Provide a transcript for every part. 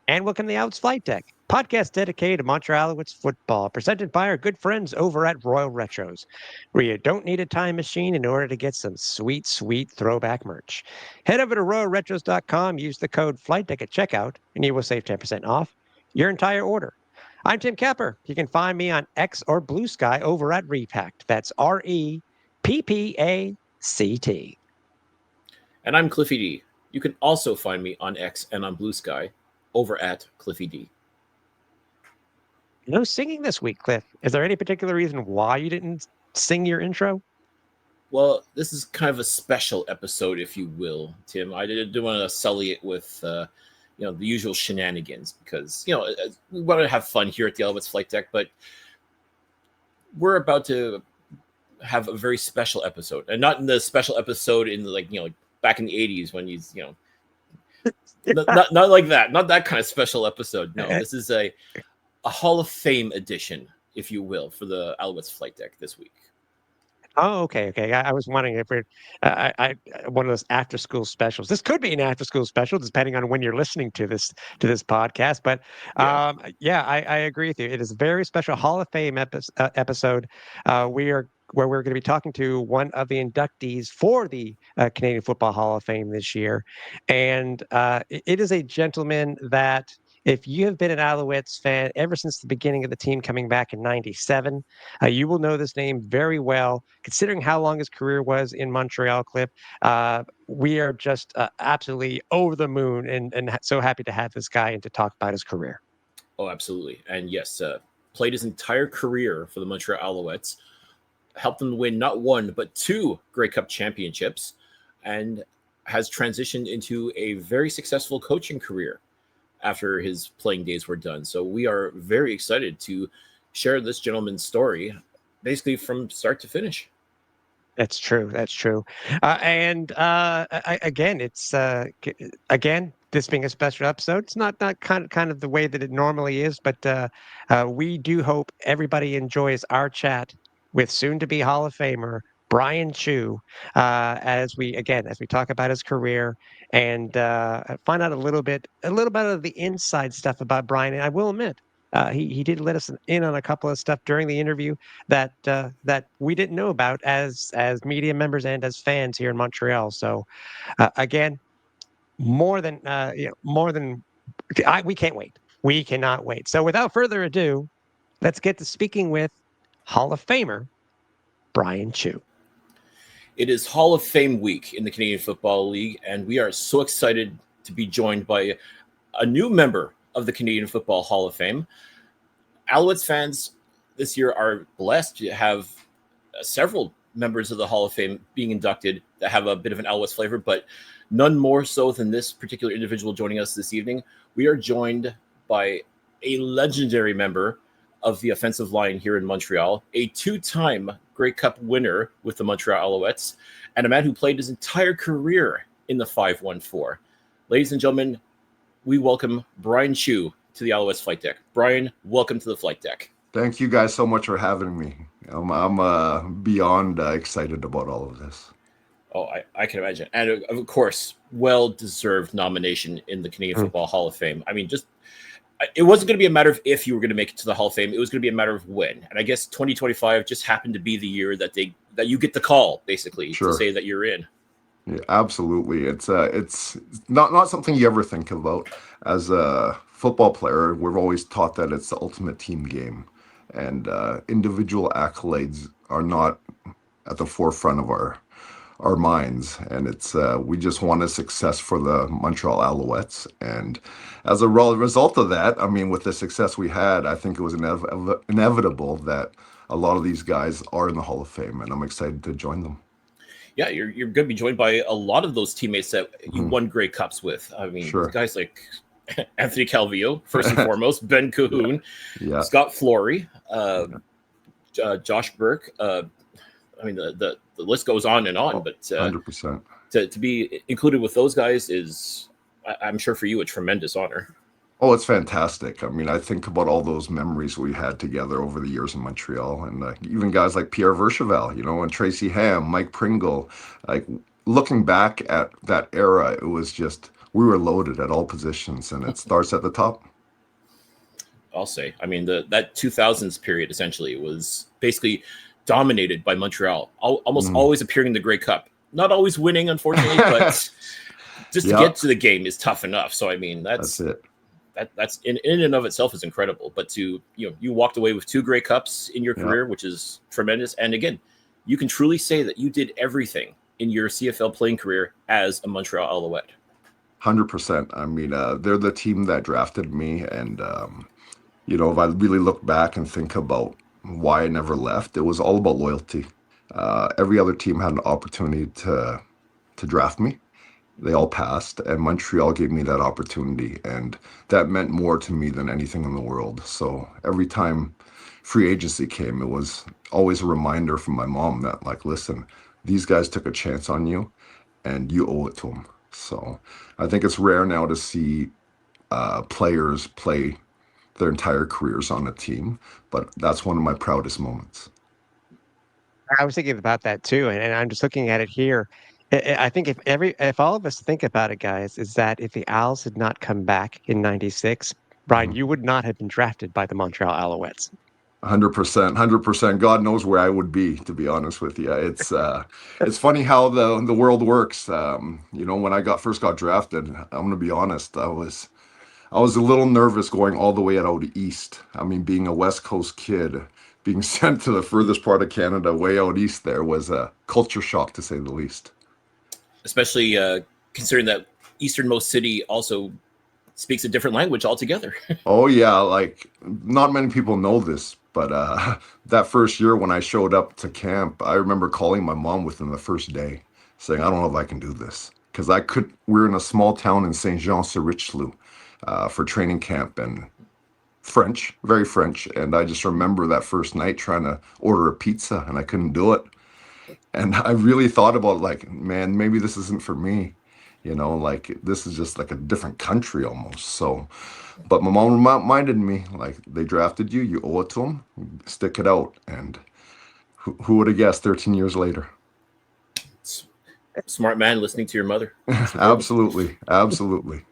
And welcome to the Outs Flight Deck, podcast dedicated to Montreal Alouettes football, presented by our good friends over at Royal Retros, where you don't need a time machine in order to get some sweet, sweet throwback merch. Head over to royalretros.com, use the code FlightDeck at checkout, and you will save 10% off your entire order. I'm Tim Capper. You can find me on X or Blue Sky over at Repact. That's REPPACT. And I'm Cliffy D. You can also find me on X and on Blue Sky over at Cliffy D. No singing this week, Cliff. Is there any particular reason why you didn't sing your intro? Well, this is kind of a special episode, if you will, Tim. I didn't want to sully it with, the usual shenanigans because, we want to have fun here at the Alouettes Flight Deck, but we're about to have a very special episode, and not in the special episode in back in the 80s when not like that, not that kind of special episode. No, this is a Hall of Fame edition, if you will, for the Alouettes Flight Deck this week. Oh, okay. I was wondering if we're one of those after-school specials. This could be an after-school special, depending on when you're listening to this podcast. But I agree with you. It is a very special Hall of Fame episode. We're going to be talking to one of the inductees for the Canadian Football Hall of Fame this year, and it is a gentleman that, if you have been an Alouettes fan ever since the beginning of the team coming back in '97, you will know this name very well, considering how long his career was in Montreal, Cliff. We are just absolutely over the moon and so happy to have this guy and to talk about his career. Oh, absolutely. And yes, played his entire career for the Montreal Alouettes, helped them win not one, but two Grey Cup championships, and has transitioned into a very successful coaching career after his playing days were done. So we are very excited to share this gentleman's story, basically from start to finish. That's true. Again, it's again, this being a special episode, it's not kind of the way that it normally is, but we do hope everybody enjoys our chat with soon-to-be Hall of Famer Bryan Chiu, as we talk about his career and find out a little bit of the inside stuff about Bryan. And I will admit, he did let us in on a couple of stuff during the interview that we didn't know about as media members and as fans here in Montreal. So again, more than we can't wait. We cannot wait. So without further ado, let's get to speaking with Hall of Famer Bryan Chiu. It is Hall of Fame week in the Canadian Football League, and we are so excited to be joined by a new member of the Canadian Football Hall of Fame. Alouettes fans this year are blessed to have several members of the Hall of Fame being inducted that have a bit of an Alouettes flavor, but none more so than this particular individual joining us this evening. We are joined by a legendary member of the offensive line here in Montreal, a two-time Grey Cup winner with the Montreal Alouettes, and a man who played his entire career in the 5-1-4. Ladies and gentlemen, we welcome Bryan Chiu to the Alouettes Flight Deck. Bryan, welcome to the Flight Deck. Thank you guys so much for having me. I'm beyond excited about all of this. Oh, I can imagine. And of course, well-deserved nomination in the Canadian Football Hall of Fame. I mean, it wasn't going to be a matter of if you were going to make it to the Hall of Fame. It was going to be a matter of when. And I guess 2025 just happened to be the year that you get the call, basically, to say that you're in. Yeah, absolutely. It's not something you ever think about. As a football player, we're always taught that it's the ultimate team game, and individual accolades are not at the forefront of our minds. And it's we just want a success for the Montreal Alouettes, and as a result of that, I mean, with the success we had, I think it was inevitable that a lot of these guys are in the Hall of Fame, and I'm excited to join them. Yeah, you're going to be joined by a lot of those teammates that you won Grey Cups with. I mean, guys like Anthony Calvillo, first and foremost, Ben Cahoon, Scott Flory, Josh Burke. I mean, the list goes on and on. But 100%. To be included with those guys is, I'm sure for you, a tremendous honor. Oh, it's fantastic. I mean, I think about all those memories we had together over the years in Montreal, and even guys like Pierre Verchevel, and Tracy Ham, Mike Pringle. Like, looking back at that era, it was just we were loaded at all positions, and it starts at the top. I'll say. I mean, that 2000s period essentially was basically dominated by Montreal, almost always appearing in the Grey Cup. Not always winning, unfortunately, but just to Yeah, get to the game is tough enough. So I mean, that's it. that's in and of itself is incredible. But to you walked away with 2 Grey Cups in your Yeah, career, which is tremendous. And again, you can truly say that you did everything in your CFL playing career as a Montreal Alouette. 100%. I mean, they're the team that drafted me, and if I really look back and think about why I never left, it was all about loyalty. Every other team had an opportunity to draft me. They all passed, and Montreal gave me that opportunity, and that meant more to me than anything in the world. So every time free agency came, it was always a reminder from my mom that, like, listen, these guys took a chance on you, and you owe it to them. So I think it's rare now to see players play their entire careers on a team, but that's one of my proudest moments. I was thinking about that too, and I'm just looking at it here. I think if all of us think about it, guys, is that if the Owls had not come back in '96, Brian, Mhm. you would not have been drafted by the Montreal Alouettes. 100%, 100%. God knows where I would be, to be honest with you. It's funny how the world works. When I first got drafted, I'm gonna be honest, I was a little nervous going all the way out east. I mean, being a West Coast kid, being sent to the furthest part of Canada, way out east, there was a culture shock, to say the least. Especially considering that easternmost city also speaks a different language altogether. Oh yeah, like not many people know this, but that first year when I showed up to camp, I remember calling my mom within the first day, saying, "I don't know if I can do this," because I could. We're in a small town in Saint Jean sur Richelieu for training camp, and French, very French, and I just remember that first night trying to order a pizza and I couldn't do it. And I really thought about, like, man, maybe this isn't for me. Like, this is just like a different country almost. So, but my mom reminded me, like, they drafted you, you owe it to them, stick it out. And who would have guessed 13 years later? Smart man listening to your mother. Superb. Absolutely, absolutely.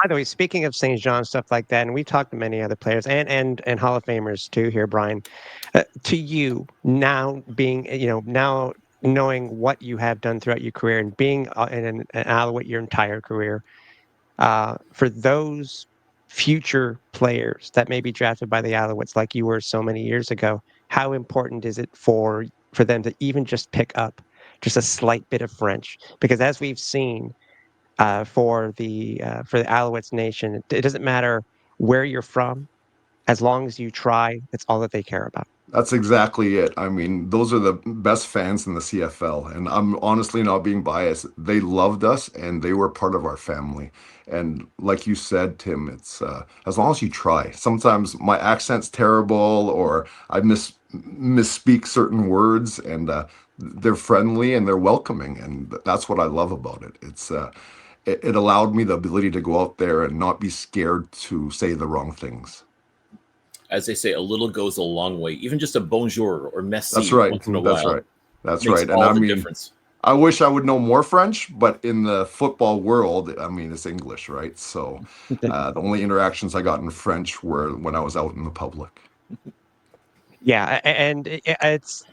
By the way, speaking of St. John, stuff like that, and we talked to many other players and Hall of Famers too here, Brian. To you now, being now knowing what you have done throughout your career and being an Alouette your entire career, for those future players that may be drafted by the Alouettes like you were so many years ago, how important is it for them to even just pick up just a slight bit of French? Because as we've seen for the Alouettes nation, it doesn't matter where you're from, as long as you try, that's all that they care about. That's exactly it. I mean, those are the best fans in the CFL. And I'm honestly not being biased. They loved us and they were part of our family. And like you said, Tim, it's as long as you try. Sometimes my accent's terrible or I misspeak certain words, and they're friendly and they're welcoming. And that's what I love about it. It allowed me the ability to go out there and not be scared to say the wrong things. As they say, a little goes a long way. Even just a bonjour or That's merci right. once in a That's while right. That's makes right. And all I the mean, difference. I wish I would know more French, but in the football world, I mean, it's English, right? So the only interactions I got in French were when I was out in the public. Yeah, and it's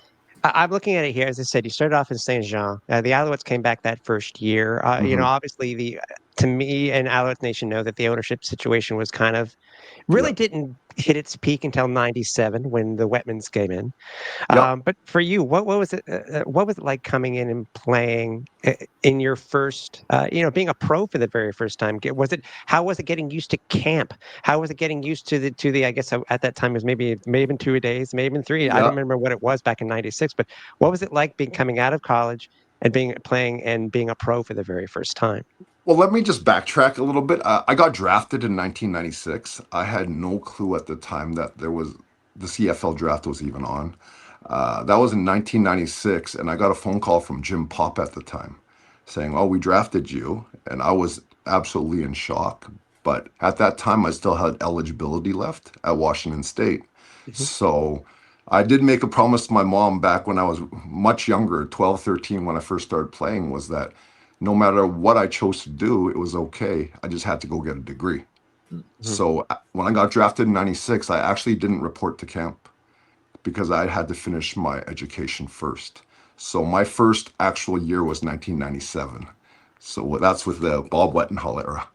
I'm looking at it here. As I said, you started off in Saint Jean. The Alouettes came back that first year. Hmm. Obviously, the to me and Alouettes Nation know that the ownership situation was kind of Yeah. really didn't hit its peak until '97 when the Wetmans came in. Yep. But for you, what was it? What was it like coming in and playing in your first, being a pro for the very first time? Was it how was it getting used to camp? How was it getting used to the? I guess at that time it was maybe been 2 days, maybe been three. I don't Yeah. remember what it was back in '96. But what was it like being coming out of college and being playing and being a pro for the very first time? Well, let me just backtrack a little bit. I got drafted in 1996. I had no clue at the time that the CFL draft was even on. That was in 1996, and I got a phone call from Jim Pop at the time saying, "Oh, we drafted you," and I was absolutely in shock. But at that time, I still had eligibility left at Washington State, Mhm. so I did make a promise to my mom back when I was much younger, 12, 13, when I first started playing, was that no matter what I chose to do, it was okay. I just had to go get a degree. Mhm. So when I got drafted in 96, I actually didn't report to camp because I had to finish my education first. So my first actual year was 1997. So that's with the Bob Wettenhall era.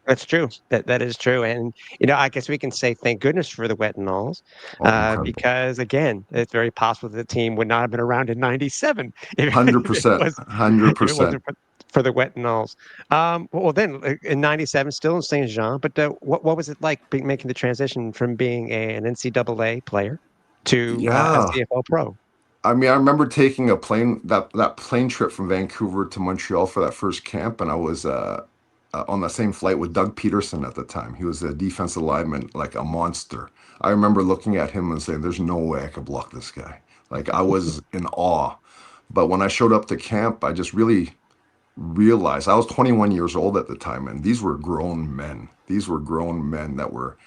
That's true. That is true, and, I guess we can say thank goodness for the Wettenalls, Oh, incredible. because, again, it's very possible the team would not have been around in '97 if it 100%. was if it 100%. wasn't for the Wettenalls. Well, then, in '97, still in Saint Jean, but, what was it like making the transition from being an NCAA player to, a Yeah. CFL pro? I mean, I remember taking a plane that plane trip from Vancouver to Montreal for that first camp, and I was on the same flight with Doug Peterson at the time. He was a defensive lineman, like a monster. I remember looking at him and saying, "There's no way I could block this guy." Like I was in awe. But when I showed up to camp, I just really realized I was 21 years old at the time, and these were grown men. These were grown men that were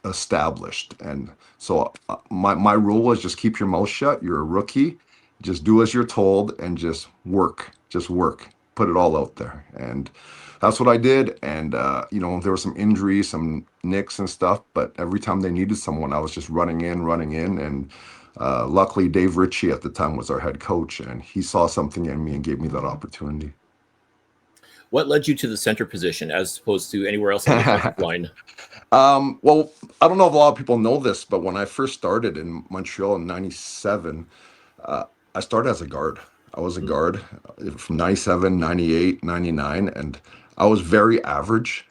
established. And so my rule was just keep your mouth shut. You're a rookie. Just do as you're told and just work. Just work. Put it all out there. And that's what I did. And there were some injuries, some nicks and stuff, but every time they needed someone, I was just running in. And luckily, Dave Ritchie at the time was our head coach, and he saw something in me and gave me that opportunity. What led you to the center position as opposed to anywhere else on the offensive line? Well, I don't know if a lot of people know this, but when I first started in Montreal in 97, uh, I started as a guard. I was a Mm. guard from 97, 98, 99, and I was very average.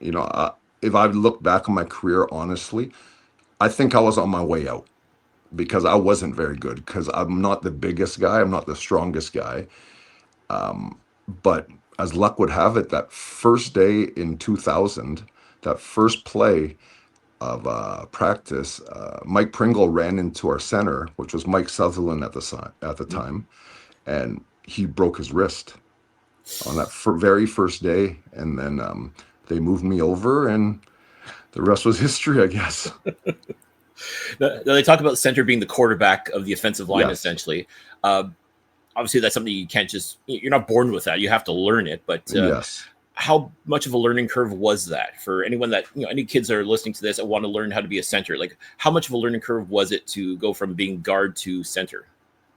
You know, if I look back on my career honestly, I think I was on my way out because I wasn't very good because I'm not the biggest guy, I'm not the strongest guy. Um, but as luck would have it, that first day in 2000, that first play of practice, Mike Pringle ran into our center, which was Mike Sutherland at the Mm. time, and he broke his wrist on that very first day. And then they moved me over, and the rest was history, I guess. They talk about center being the quarterback of the offensive line, Yes, essentially. Uh, Obviously, that's something you can't you're not born with that. You have to learn it. But yes. how much of a learning curve was that for anyone that, any kids that are listening to this and want to learn how to be a center? Like, how much of a learning curve was it to go from being guard to center?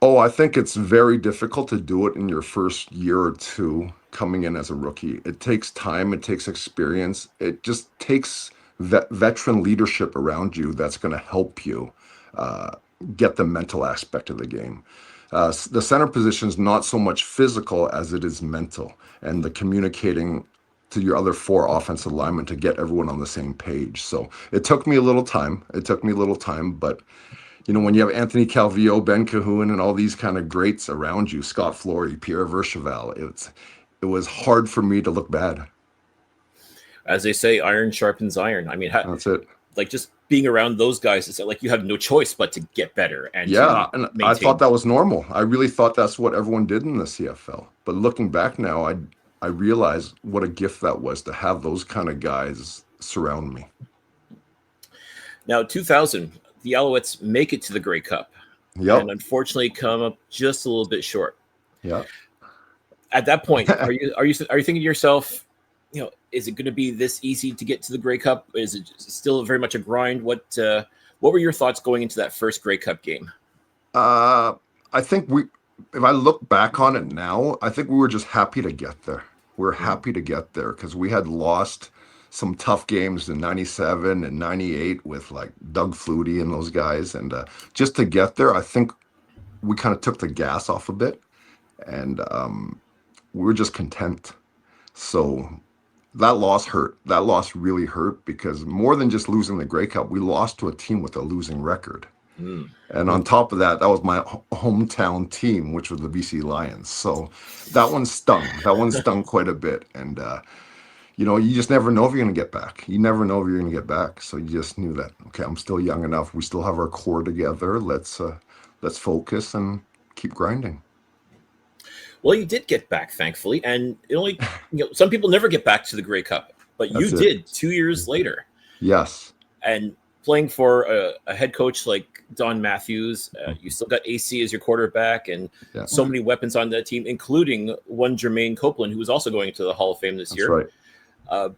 Oh, I think it's very difficult to do it in your first year or two coming in as a rookie. It takes time, it takes experience, it just takes veteran leadership around you that's going to help you uh, get the mental aspect of the game. The center position is not so much physical as it is mental, and the communicating to your other four offensive linemen to get everyone on the same page. So it took me a little time. But when you have Anthony Calvillo, Ben Cahoon, and all these kind of greats around you, Scott Flory, Pierre Vercheval, it was hard for me to look bad. As they say, iron sharpens iron. I mean, That's it. like just being around those guys, it's like you have no choice but to get better and to Yeah, and I thought maintain. that was normal. I really thought that's what everyone did in the CFL. But looking back now, I realize what a gift that was to have those kind of guys surround me. Now, 2000, the Alouettes make it to the Grey Cup and Yep. unfortunately come up just a little bit short. Yeah. At that point, are you thinking to yourself, is it going to be this easy to get to the Grey Cup? Is it still very much a grind? What were your thoughts going into that first Grey Cup game? I think if I look back on it now, I think we were just happy to get there. We're Mm. happy to get there because we had lost some tough games in 97 and 98 with like Doug Flutie and those guys. And just to get there, I think we kind of took the gas off a bit, and we were just content. So that loss hurt. That loss really hurt because more than just losing the Grey Cup, we lost to a team with a losing record. Mm. And on top of that, that was my hometown team, which was the BC Lions. So that one stung. That one stung quite a bit. And, you just never know if you're going to get back. You never know if you're going to get back. So you just knew that, okay, I'm still young enough. We still have our core together. Let's focus and keep grinding. Well, you did get back, thankfully, and it only some people never get back to the Grey Cup, but you That's it. did 2 years later. Yes. And playing for a head coach like Don Matthews. You still got AC as your quarterback, and so many weapons on that team, including one Jermaine Copeland, who was also going to the Hall of Fame this year. Right.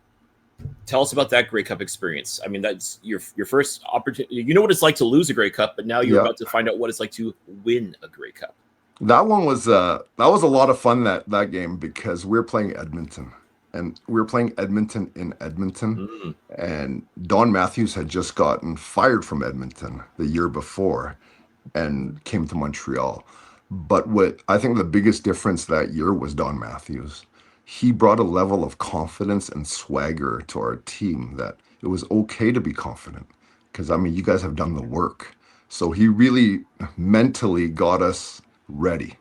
Tell us about that Grey Cup experience. I mean, that's your first opportunity. You know what it's like to lose a Grey Cup, but now you're about to find out what it's like to win a Grey Cup. That one was a lot of fun, that game, because we were playing Edmonton. And we were playing Edmonton in Edmonton. And Don Matthews had just gotten fired from Edmonton the year before and came to Montreal. But what I think the biggest difference that year was Don Matthews. He brought a level of confidence and swagger to our team that it was okay to be confident. Because, I mean, you guys have done the work. So he really mentally got us ready.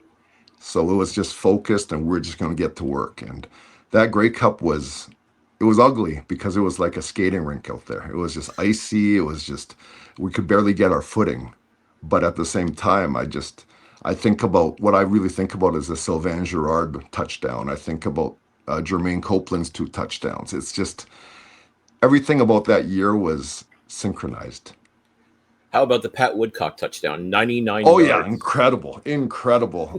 So it was just focused, and we're just going to get to work. And that Grey Cup was ugly because it was like a skating rink out there. It was just icy. It was just, we could barely get our footing. But at the same time, I think about, what I really think about is the Sylvain Girard touchdown. I think about Jermaine Copeland's 2 touchdowns. It's just, everything about that year was synchronized. How about the Pat Woodcock touchdown? 99 yards. Yeah, incredible.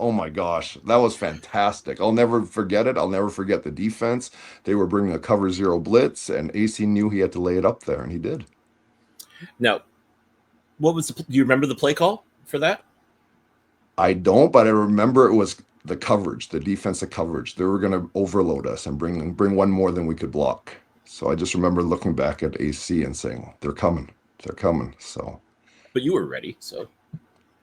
Oh my gosh, that was fantastic. I'll never forget it. I'll never forget the defense. They were bringing a cover 0 blitz, and AC knew he had to lay it up there, and he did. Now, do you remember the play call for that? I don't, but I remember it was the coverage, the defensive coverage. They were going to overload us and bring one more than we could block. So I just remember looking back at AC and saying, they're coming. So. But you were ready, so.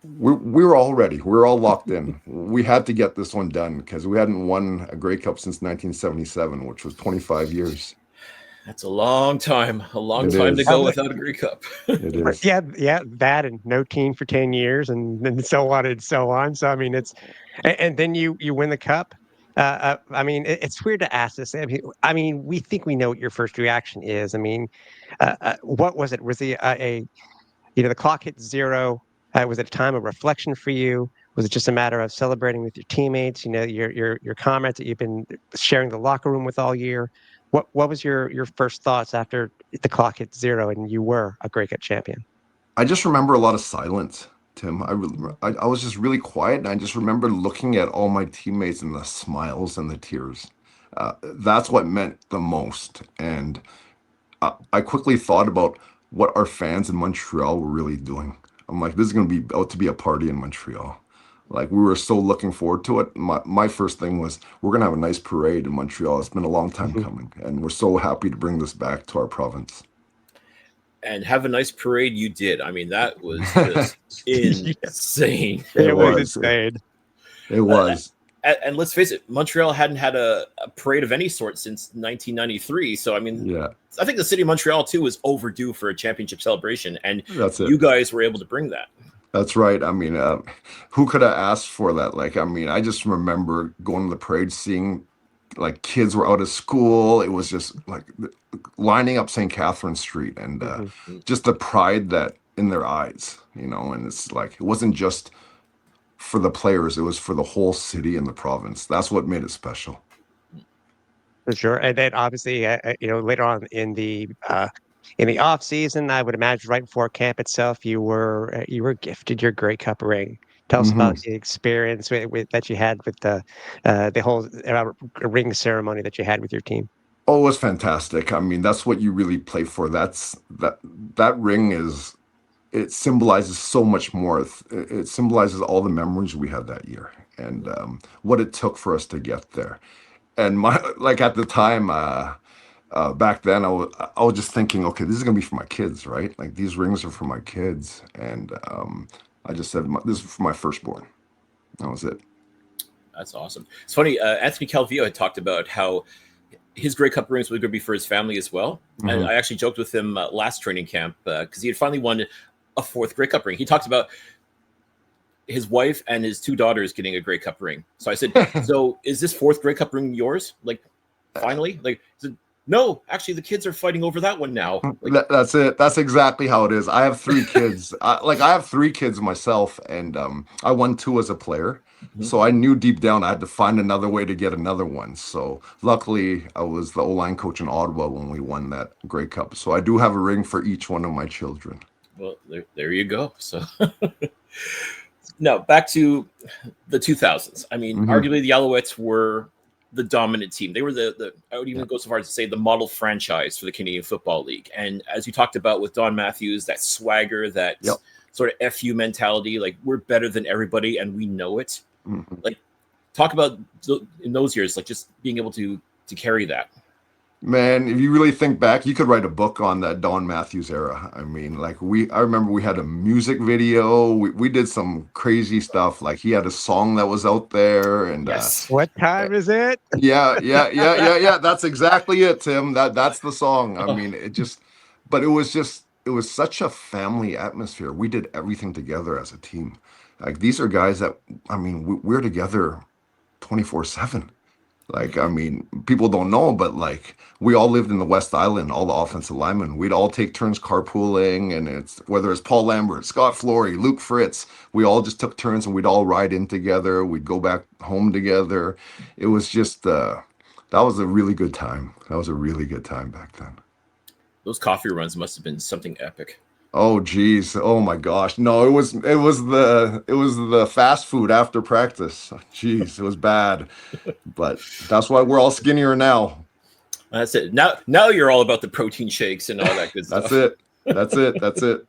We were all ready. We were all locked in. We had to get this one done because we hadn't won a Grey Cup since 1977, which was 25 years. That's a long time. A long time to go without a Grey Cup. It is. Yeah, that, and no team for 10 years, and so on and so on. So I mean, and then you win the cup. I mean, it's weird to ask this. I mean, we think we know what your first reaction is. I mean, what was it? Was the the clock hit 0? Was it a time of reflection for you? Was it just a matter of celebrating with your teammates? Your comrades that you've been sharing the locker room with all year. What was your first thoughts after the clock hit 0 and you were a Grey Cup champion? I just remember a lot of silence, Tim. I was just really quiet, and I just remember looking at all my teammates and the smiles and the tears. That's what meant the most. And I quickly thought about what our fans in Montreal were really doing. I'm like, this is going to be out to be a party in Montreal. Like, we were so looking forward to it. My first thing was, we're going to have a nice parade in Montreal. It's been a long time coming, and we're so happy to bring this back to our province. And have a nice parade you did. I mean, that was just insane. It was insane. It was. And let's face it, Montreal hadn't had a parade of any sort since 1993. So, I mean, I think the city of Montreal, too, was overdue for a championship celebration. And you guys were able to bring that. That's right. I mean, who could have asked for that? Like, I mean, I just remember going to the parade, seeing like kids were out of school. It was just like lining up St. Catherine Street, and just the pride that in their eyes, and it's like, it wasn't just for the players, it was for the whole city and the province. That's what made it special. For sure. And then obviously, later on in the off season, I would imagine right before camp itself, you were gifted your Grey Cup ring. Tell us about the experience that you had with the whole ring ceremony that you had with your team. Oh, it was fantastic. I mean, that's what you really play for. That ring it symbolizes so much more. It symbolizes all the memories we had that year and what it took for us to get there. And at the time, back then, I was just thinking, okay, this is gonna be for my kids, right? Like, these rings are for my kids, and I just said, this is for my firstborn. That was it. That's awesome. It's funny. Anthony Calvillo had talked about how his Grey Cup rings were going to be for his family as well. And I actually joked with him last training camp because he had finally won a 4th Grey Cup ring. He talked about his wife and his 2 daughters getting a Grey Cup ring. So I said, so is this 4th Grey Cup ring yours? Like, finally? Like, No, actually, the kids are fighting over that one now. Like, That's it. That's exactly how it is. I have 3 kids. I have 3 kids myself, and I won 2 as a player. mhm. So I knew deep down I had to find another way to get another one. So luckily, I was the O-line coach in Ottawa when we won that Grey Cup. So I do have a ring for each one of my children. Well, there you go. So now back to the 2000s. I mean, Hmm. arguably the Alouettes were the dominant team. They were the I would even go so far as to say the model franchise for the Canadian Football League. And as you talked about with Don Matthews, that swagger, that Yep. sort of FU mentality, like we're better than everybody and we know it. Hmm. Like talk about in those years, like just being able to carry that. Man, if you really think back, you could write a book on that Don Matthews era. I mean, like I remember we had a music video. We did some crazy stuff. Like he had a song that was out there, and Yes. What time is it? yeah. That's exactly it, Tim. That's the song. I Oh, mean, but it was such a family atmosphere. We did everything together as a team. Like these are guys that, I mean, we're together 24/7. Like, I mean, people don't know, but like we all lived in the West Island, all the offensive linemen. We'd all take turns carpooling, and it's whether it's Paul Lambert, Scott Flory, Luke Fritz, we all just took turns and we'd all ride in together. We'd go back home together. It was just that was a really good time. That was a really good time back then. those coffee runs must have been something epic. Oh geez. Oh my gosh. No, it was the fast food after practice. Jeez, it was bad. But that's why we're all skinnier now. That's it. Now you're all about the protein shakes and all that good That's stuff. it. That's it.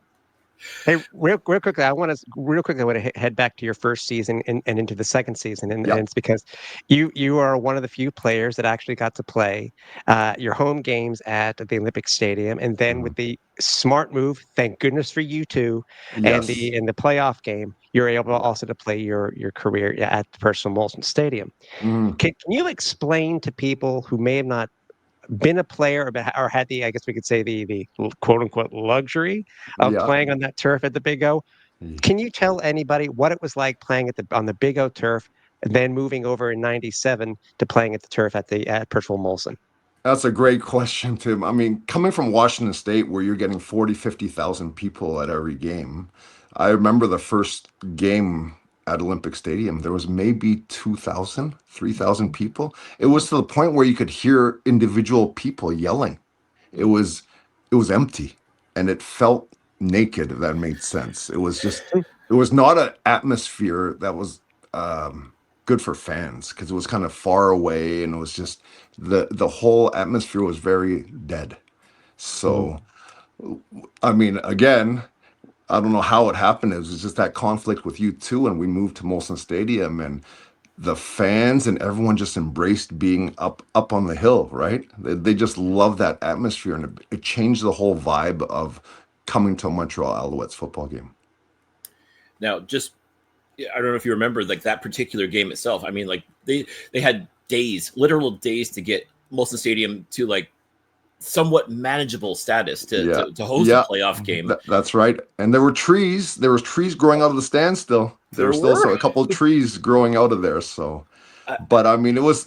Hey, real quickly, I want to head back to your first season and into the second season, and Yep. it's because you are one of the few players that actually got to play your home games at the Olympic Stadium, and then with Mhm. the smart move, thank goodness for you two, and Yes. the playoff game, you're able Yeah. also to play your career at the Percival Molson Stadium. Mhm. Can you explain to people who may have not been a player or had the, I guess we could say the quote unquote luxury of Yeah. playing on that turf at the Big O? Can you tell anybody what it was like playing on the Big O turf and then moving over in '97 to playing at the turf at Percival Molson? That's a great question, Tim. I mean, coming from Washington State where you're getting 40, 50,000 people at every game, I remember the first game at Olympic Stadium, there was maybe 2,000, 3,000 people. It was to the point where you could hear individual people yelling. It was it was empty and it felt naked, if that made sense. It was not an atmosphere that was good for fans because it was kind of far away and it was just the whole atmosphere was very dead. Mm. So I mean, again, I don't know how it happened. It was just that conflict with you too, and we moved to Molson Stadium, and the fans and everyone just embraced being up on the hill, right? They just love that atmosphere, and it changed the whole vibe of coming to a Montreal Alouettes football game. Now, just I don't know if you remember like that particular game itself. I mean, like they had days, literal days, to get Molson Stadium to like somewhat manageable status Yeah, to host a yeah, playoff game. that's right. And there were trees. There was trees growing out of the stand still. There There were still were. a couple of trees growing out of there. So, I, but I mean, it was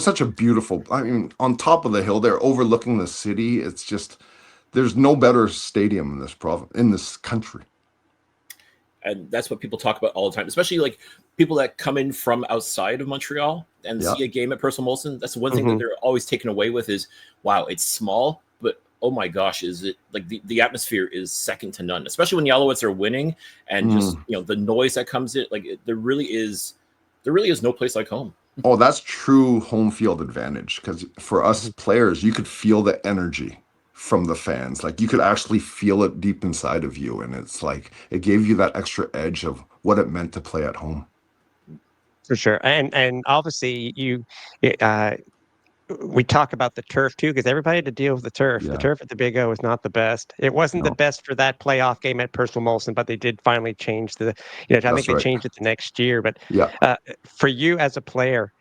such a beautiful. I mean, on top of the hill, there, overlooking the city. It's just there's no better stadium in this in this country. and that's what people talk about all the time, especially like people that come in from outside of Montreal and Yeah. see a game at Percival Molson. That's the one thing that Mhm. they're always taken away with is, wow, it's small, but oh my gosh, is it like the atmosphere is second to none, especially when the Alouettes are winning and just Mm. the noise that comes in. Like there really is no place like home. Oh, that's true home field advantage because for us Mhm. players, you could feel the energy from the fans. Like you could actually feel it deep inside of you. And it's like it gave you that extra edge of what it meant to play at home. For sure, and obviously we talk about the turf too, because everybody had to deal with the turf. The Yeah. turf at the Big O is not the best. It wasn't the No, best for that playoff game at Percival Molson, but they did finally change I think that's they right. changed it the next year. But Yeah. for you as a player,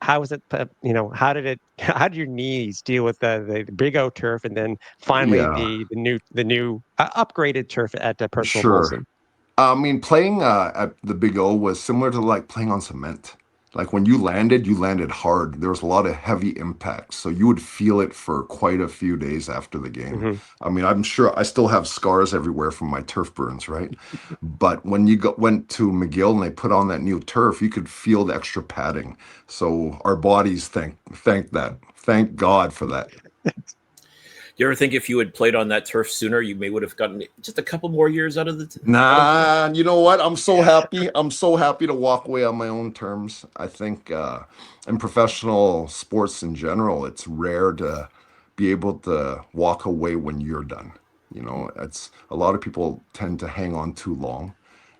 how was it? How did it? How did your knees deal with the Big O turf, and then finally Yeah. the new upgraded turf at Percival Sure. Molson? I mean, playing at the Big O was similar to like playing on cement. Like when you landed hard. There was a lot of heavy impacts, so you would feel it for quite a few days after the game. Mhm. I mean, I'm sure I still have scars everywhere from my turf burns, right? But when you went to McGill and they put on that new turf, you could feel the extra padding. So our bodies thank God for that. Do you ever think if you had played on that turf sooner, you would have gotten just a couple more years out of the? Nah, you know what? I'm so happy. I'm so happy to walk away on my own terms. I think in professional sports in general, it's rare to be able to walk away when you're done. You know, it's a lot of people tend to hang on too long.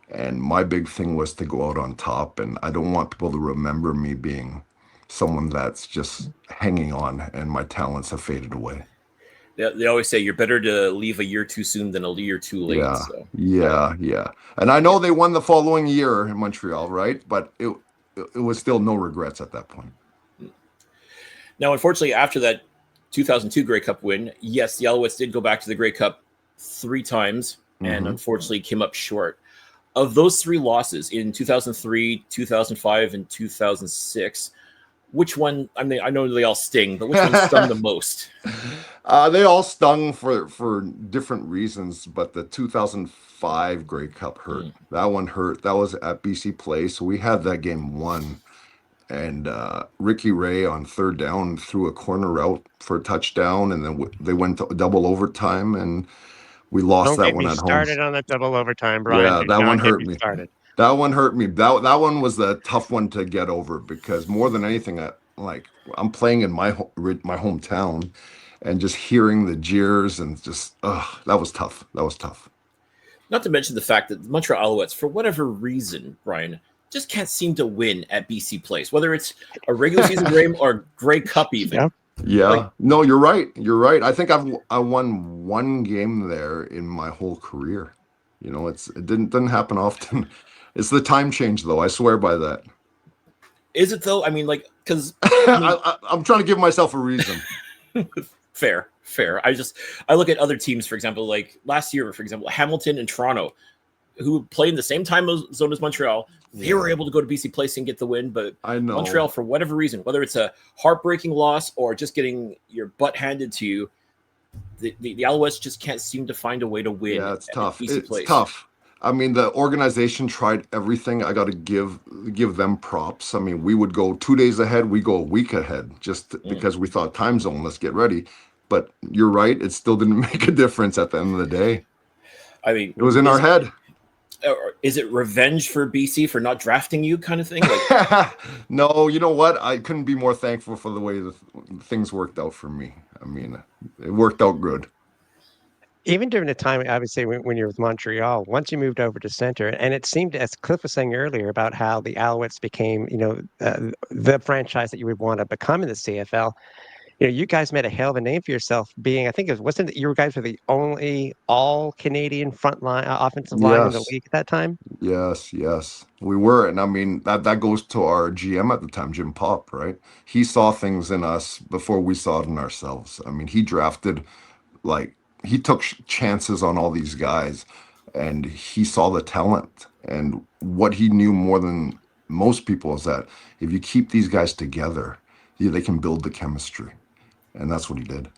And my big thing was to go out on top. And I don't want people to remember me being someone that's just hanging on and my talents have faded away. They always say you're better to leave a year too soon than a year too late. Yeah, So yeah. And I know they won the following year in Montreal, right? But it was still no regrets at that point. now, unfortunately, after that 2002 Grey Cup win, yes, the Alouettes did go back to the Grey Cup 3 times, and Hmm. unfortunately came up short. Of those 3 losses in 2003, 2005, and 2006, which one? I mean, I know they all sting, but which one stung the most? They all stung for different reasons, but the 2005 Grey Cup hurt. Mm. That one hurt. That was at BC Place. So we had that game won. And Ricky Ray on third down threw a corner route for a touchdown, and then they went to double overtime, and we lost Don't that get one me at home. started on that double overtime, Brian. Yeah, Do that one not get hurt me me. started. That one hurt me. That one was the tough one to get over because more than anything, like I'm playing in my hometown, and just hearing the jeers and just that was tough. That was tough. Not to mention the fact that the Montreal Alouettes, for whatever reason, Brian, just can't seem to win at BC Place, whether it's a regular season game or Grey Cup even. Yeah. Like, Yeah, no, you're right. You're right. I think I won one game there in my whole career. You know, it didn't happen often. It's the time change though. I swear by that. is it though? I mean, like, because I mean, I'm trying to give myself a reason. fair. I look at other teams, for example, like last year, for example, Hamilton and Toronto, who played in the same time zone as Montreal. They were able to go to BC Place and get the win, but I know. Montreal, for whatever reason, whether it's a heartbreaking loss or just getting your butt handed to you, the Alouettes just can't seem to find a way to win. Yeah, it's at tough. BC It's Place. tough. I mean, the organization tried everything. I got to give them props. I mean, we would go 2 days ahead. We go a week ahead just because we thought time zone. Let's get ready. But you're right. It still didn't make a difference at the end of the day. I mean, It was in our head. Is it revenge for BC for not drafting you, kind of thing? Like, No, you know what? I couldn't be more thankful for the way things worked out for me. I mean, it worked out good. Even during the time, obviously, when you're with Montreal, once you moved over to center, and it seemed, as Cliff was saying earlier, about how the Alouettes became, the franchise that you would want to become in the CFL. You guys made a hell of a name for yourself being, I think wasn't it you guys were the only all Canadian front line offensive line in the Yes. league at that time? Yes, we were, and I mean that goes to our GM at the time, Jim Pop, right? He saw things in us before we saw it in ourselves. I mean, he drafted, like, he took chances on all these guys, and he saw the talent. And what he knew more than most people is that if you keep these guys together, they can build the chemistry, and that's what he did.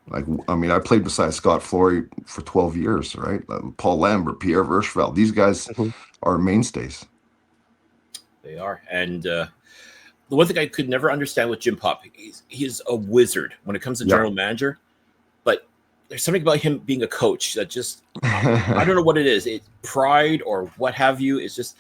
Like, I mean, I played beside Scott Flory for 12 years, right? Paul Lambert, Pierre Vercheveld. These guys Mhm. are mainstays. they are. And the one thing I could never understand with Jim Pop, he's a wizard when it comes to general manager, but there's something about him being a coach that just, I don't know what it is. It's pride or what have you. It's just,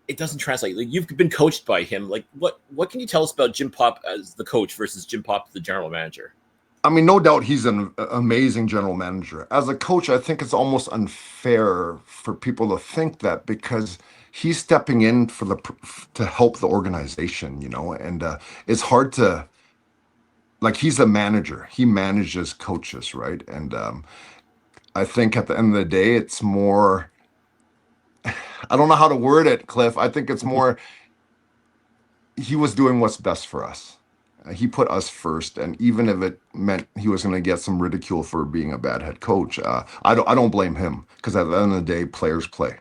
it doesn't translate. Like, you've been coached by him. Like, what can you tell us about Jim Pop as the coach versus Jim Pop, the general manager? I mean, no doubt he's an amazing general manager. As a coach, I think it's almost unfair for people to think that because he's stepping in to help the organization, and it's hard to, like, he's a manager. He manages coaches, right? And I think at the end of the day, it's more, I don't know how to word it, Cliff. I think it's more, he was doing what's best for us. He put us first, and even if it meant he was going to get some ridicule for being a bad head coach, I don't blame him because at the end of the day, players play.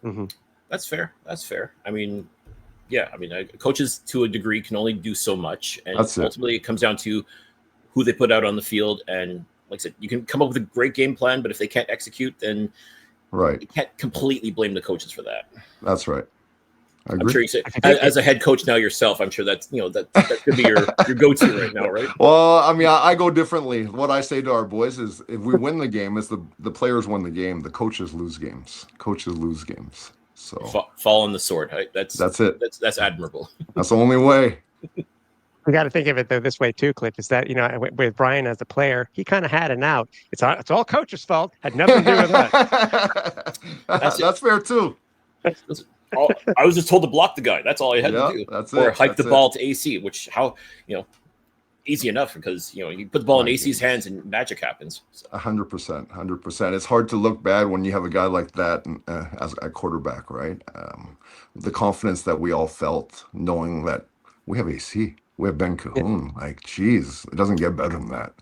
Mhm. That's fair. I mean, Yeah, I mean, coaches to a degree can only do so much, and That's it. ultimately it comes down to who they put out on the field. And like I said, you can come up with a great game plan, but if they can't execute, then Right. you can't completely blame the coaches for that. That's right. I I'm agree. sure you say, as a head coach now yourself, I'm sure that's that could be your go-to right now, right? Well, I mean, I go differently. What I say to our boys is, if we win the game, it's the players win the game. The coaches lose games. Coaches lose games. So Fall on the sword. Right? That's it. That's admirable. That's the only way. We got to think of it though this way too, Cliff. Is that with Bryan as a player, he kind of had an out. It's all coach's fault. Had nothing to do with us. That's fair too. I was just told to block the guy. That's all I had to do. That's or it. hike the ball to AC, which easy enough because you put the ball in AC's hands and magic happens. 100%, 100%. It's hard to look bad when you have a guy like that as a quarterback, right? The confidence that we all felt knowing that we have AC, we have Ben Cahoon. Like, geez, it doesn't get better than that.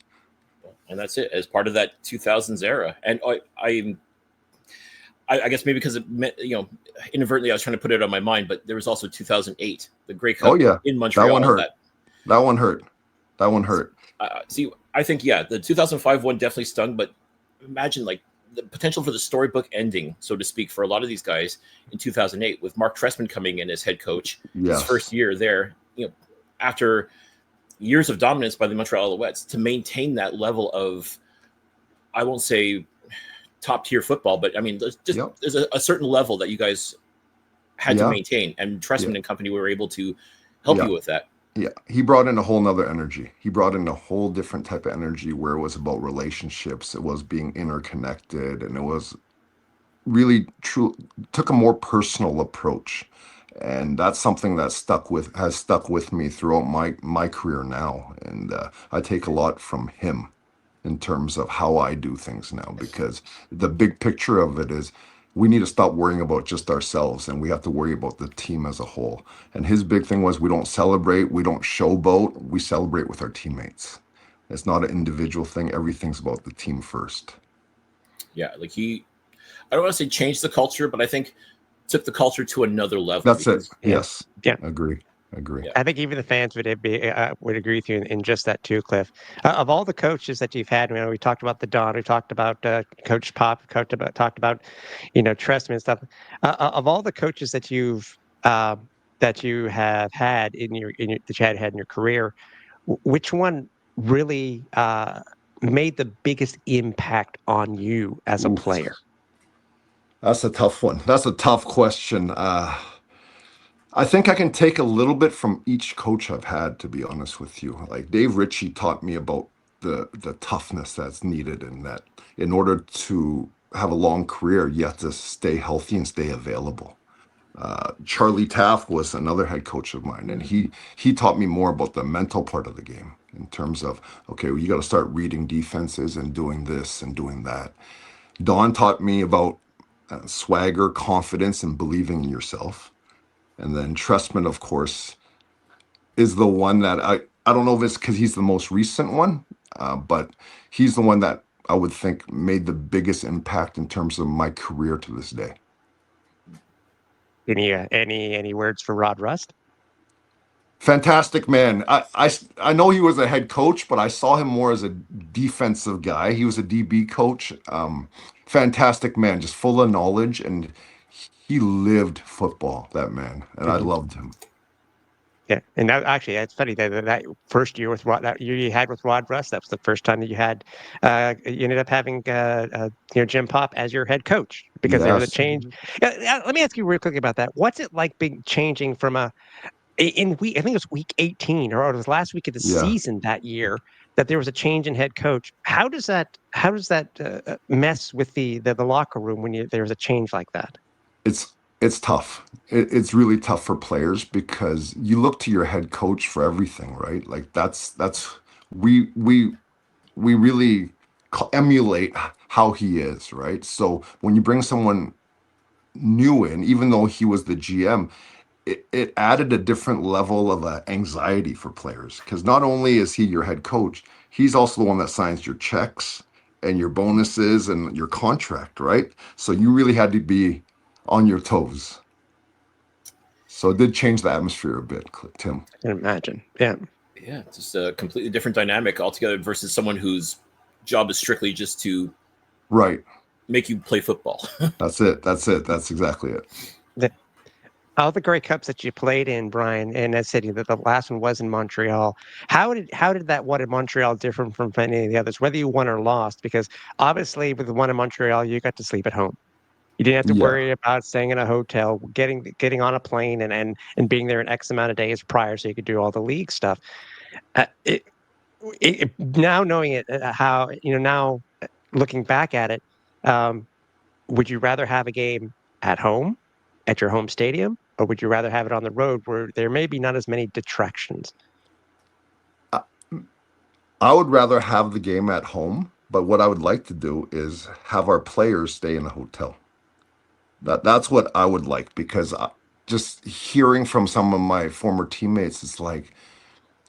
And that's it as part of that 2000s era. And I guess maybe because it meant, inadvertently I was trying to put it on my mind, but there was also 2008, the Grey Cup in Montreal. That one hurt. That one hurt. See, I think, the 2005 one definitely stung, but imagine like the potential for the storybook ending, so to speak, for a lot of these guys in 2008 with Mark Trestman coming in as head coach, his first year there, after years of dominance by the Montreal Alouettes, to maintain that level of, I won't say top tier football, but I mean, there's a certain level that you guys had to maintain, and Trestman and company were able to help you with that. Yeah, he brought in a whole nother energy. He brought in a whole different type of energy where it was about relationships. It was being interconnected, and it was really true. Took a more personal approach, and that's something that has stuck with me throughout my career now. And I take a lot from him in terms of how I do things now, because the big picture of it is we need to stop worrying about just ourselves, and we have to worry about the team as a whole. And his big thing was, we don't celebrate, we don't showboat, we celebrate with our teammates. It's not an individual thing. Everything's about the team first. Yeah, like I don't want to say changed the culture, but I think took the culture to another level. That's it. Yes. Yeah. Agree. Yeah. I think even the fans would agree with you in just that too, Cliff. Of all the coaches that you've had, we talked about the Don, we talked about Coach Pop, talked about Trestman and stuff. Of all the coaches that you have had that you had in your career, which one really made the biggest impact on you as a player? That's a tough one. That's a tough question. I think I can take a little bit from each coach I've had, to be honest with you. Like Dave Ritchie taught me about the toughness that's needed, and that in order to have a long career, you have to stay healthy and stay available. Charlie Taft was another head coach of mine, and he taught me more about the mental part of the game in terms of, okay, well, you got to start reading defenses and doing this and doing that. Don taught me about swagger, confidence, and believing in yourself. And then Trestman, of course, is the one that I don't know if it's because he's the most recent one, but he's the one that I would think made the biggest impact in terms of my career to this day. Any words for Rod Rust? Fantastic man. I know he was a head coach, but I saw him more as a defensive guy. He was a DB coach. Fantastic man, just full of knowledge, and he lived football, that man, and I loved him. Yeah, and that, actually, it's funny that first year with that year you had with Rod Rust, that was the first time that you had you ended up having Jim Pop as your head coach, because there was a change. Let me ask you real quick about that. What's it like changing from I think it was week 18 or it was last week of the season that year that there was a change in head coach? How does that mess with the locker room when there was a change like that? It's tough. It's really tough for players, because you look to your head coach for everything, right? Like that's we really emulate how he is, right? So when you bring someone new in, even though he was the GM, it added a different level of anxiety for players, because not only is he your head coach, he's also the one that signs your checks and your bonuses and your contract, right? So you really had to be on your toes. So it did change the atmosphere a bit, Tim. I can imagine. Yeah. Yeah, just a completely different dynamic altogether versus someone whose job is strictly just to Right. make you play football. That's it. That's it. That's exactly it. The, all the Grey Cups that you played in, Brian, in that city, that the last one was in Montreal. How did that one in Montreal differ from any of the others, whether you won or lost? Because obviously with the one in Montreal, you got to sleep at home. You didn't have to Yeah. worry about staying in a hotel, getting on a plane and being there an X amount of days prior so you could do all the league stuff. Uh, it, now knowing it, how now looking back at it, um, would you rather have a game at home, at your home stadium, or would you rather have it on the road where there may be not as many detractions? I, I would rather have the game at home, but what I would like to do is have our players stay in a hotel. That's what I would like because just hearing from some of my former teammates, it's like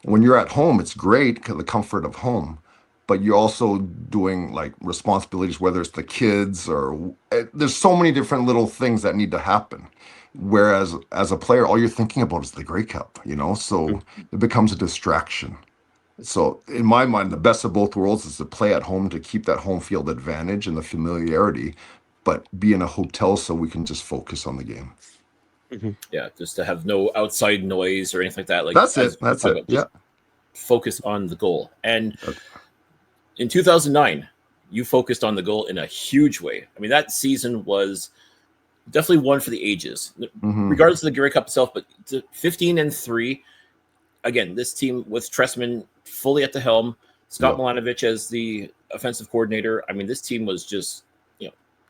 when you're at home, it's great because the comfort of home, but you're also doing like responsibilities, whether it's the kids or there's so many different little things that need to happen. Whereas as a player, all you're thinking about is the Grey Cup, so it becomes a distraction. So in my mind, the best of both worlds is to play at home to keep that home field advantage and the familiarity, but be in a hotel so we can just focus on the game. Mhm. Yeah, just to have no outside noise or anything like that. Like That's as it. That's talk it. about, Yeah. just focus on the goal. And in 2009, you focused on the goal in a huge way. I mean, that season was definitely one for the ages, Mm-hmm. regardless of the Grey Cup itself. But 15-3, again, this team with Tressman fully at the helm, Scott Yep. Milanovic as the offensive coordinator. I mean, this team was just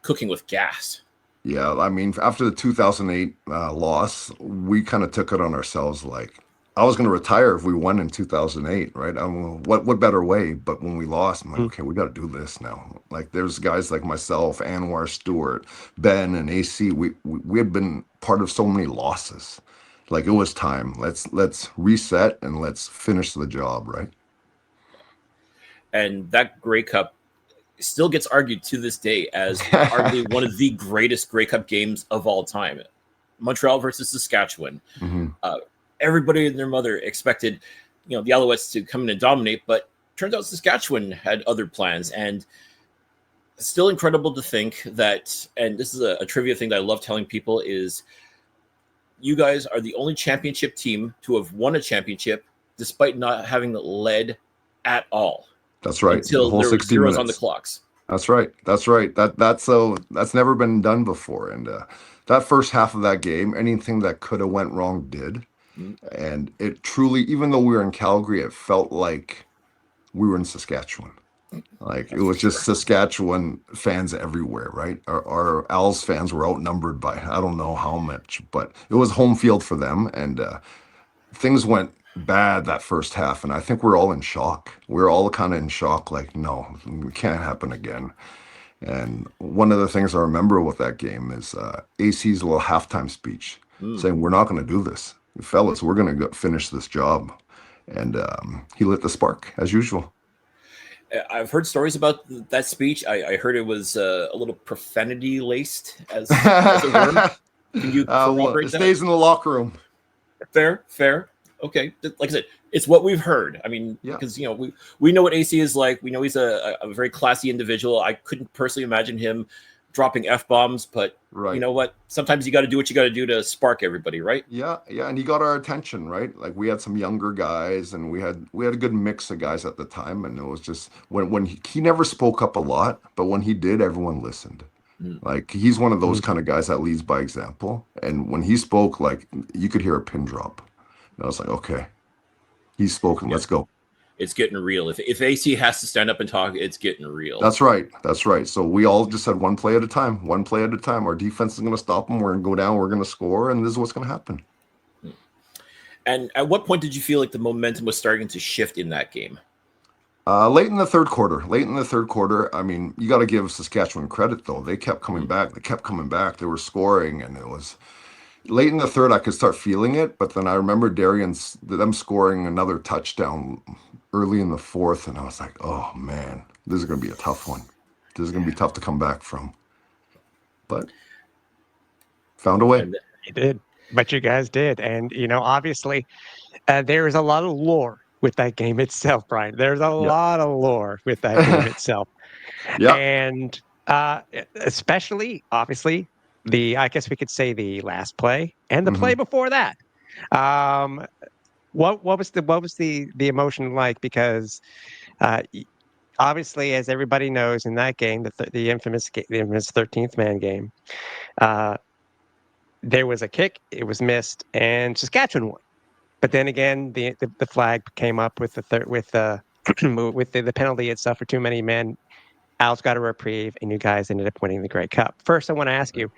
cooking with gas. Yeah, I mean, after the 2008 loss, we kind of took it on ourselves. Like, I was going to retire if we won in 2008, right? I mean, what better way? But when we lost, I'm like, Mm. okay, we got to do this now. Like, there's guys like myself, Anwar Stewart, Ben, and AC. We had been part of so many losses. Like, it was time. Let's reset and let's finish the job, right? And that Grey Cup still gets argued to this day as arguably one of the greatest Grey Cup games of all time. Montreal versus Saskatchewan. hmm Everybody and their mother expected, the Alouettes to come in and dominate, but turns out Saskatchewan had other plans. And it's still incredible to think that, and this is a trivia thing that I love telling people, is you guys are the only championship team to have won a championship despite not having led at all That's right. The until whole there were 60 zeros on the minutes. clocks. That's right. That's right. That's never been done before. And that first half of that game, anything that could have went wrong did. Mm. And it truly, even though we were in Calgary, it felt like we were in Saskatchewan. Like That's it for was just sure. Saskatchewan fans everywhere, right? Our Als fans were outnumbered by I don't know how much, but it was home field for them, and things went bad that first half, and I think we're all in shock. We're all kind of in shock, like, no, it can't happen again. And one of the things I remember with that game is AC's little halftime speech Mm. saying, "We're not going to do this, fellas. We're going to finish this job." And he lit the spark as usual. I've heard stories about that speech. I heard it was a little profanity laced, as it were. Can you Well, corroborate it that? stays in the locker room. Fair. Okay, like I said, it's what we've heard. I mean, Yeah. because we know what AC is like. We know he's a very classy individual. I couldn't personally imagine him dropping f-bombs, but you Right. know what? Sometimes you got to do what you got to do to spark everybody, right? Yeah, and he got our attention, right? Like we had some younger guys, and we had a good mix of guys at the time, and it was just when he never spoke up a lot, but when he did, everyone listened. Mm. Like he's one of those Mhm. kind of guys that leads by example, and when he spoke, like you could hear a pin drop. And I was like, okay, he's spoken. Yeah. Let's go. It's getting real. If AC has to stand up and talk, it's getting real. That's right. That's right. So we all just said one play at a time, one play at a time. Our defense is going to stop them. We're going to go down. We're going to score, and this is what's going to happen. And at what point did you feel like the momentum was starting to shift in that game? Late in the third quarter. Late in the third quarter. I mean, you got to give Saskatchewan credit though. They kept coming back. They kept coming back. They were scoring, and it was late in the third. I could start feeling it, but then I remember them scoring another touchdown early in the fourth, and I was like, oh man, this is going to be a tough one. This is going to be tough to come back from. But found a way. And He did. But you guys did, and obviously, there is a lot of lore with that game itself, Brian. There's a Yeah. lot of lore with that game itself, Yeah. and especially, obviously, I guess we could say the last play and the play Hmm. before that. Um, what was the emotion like? Because obviously, as everybody knows, in that game, the infamous 13th man game, uh, there was a kick, it was missed, and Saskatchewan won. But then again, the flag came up with with the penalty itself for too many men. Al's got a reprieve, and you guys ended up winning the Grey Cup. First, I want to ask you: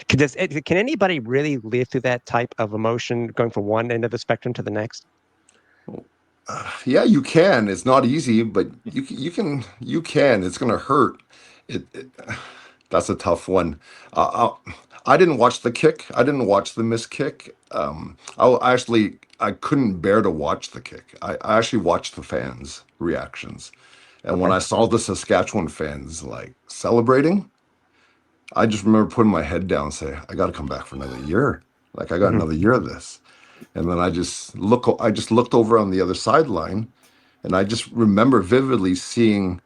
can anybody really live through that type of emotion, going from one end of the spectrum to the next? Yeah, you can. It's not easy, but you can. It's gonna hurt. It that's a tough one. I didn't watch the kick. I didn't watch the missed kick. I couldn't bear to watch the kick. I actually watched the fans' reactions, and when Okay. I saw the Saskatchewan fans like celebrating, I just remember putting my head down and say, "I got to come back for another year. Like I got Mhm. another year of this." And then I just looked over on the other sideline, and I just remember vividly seeing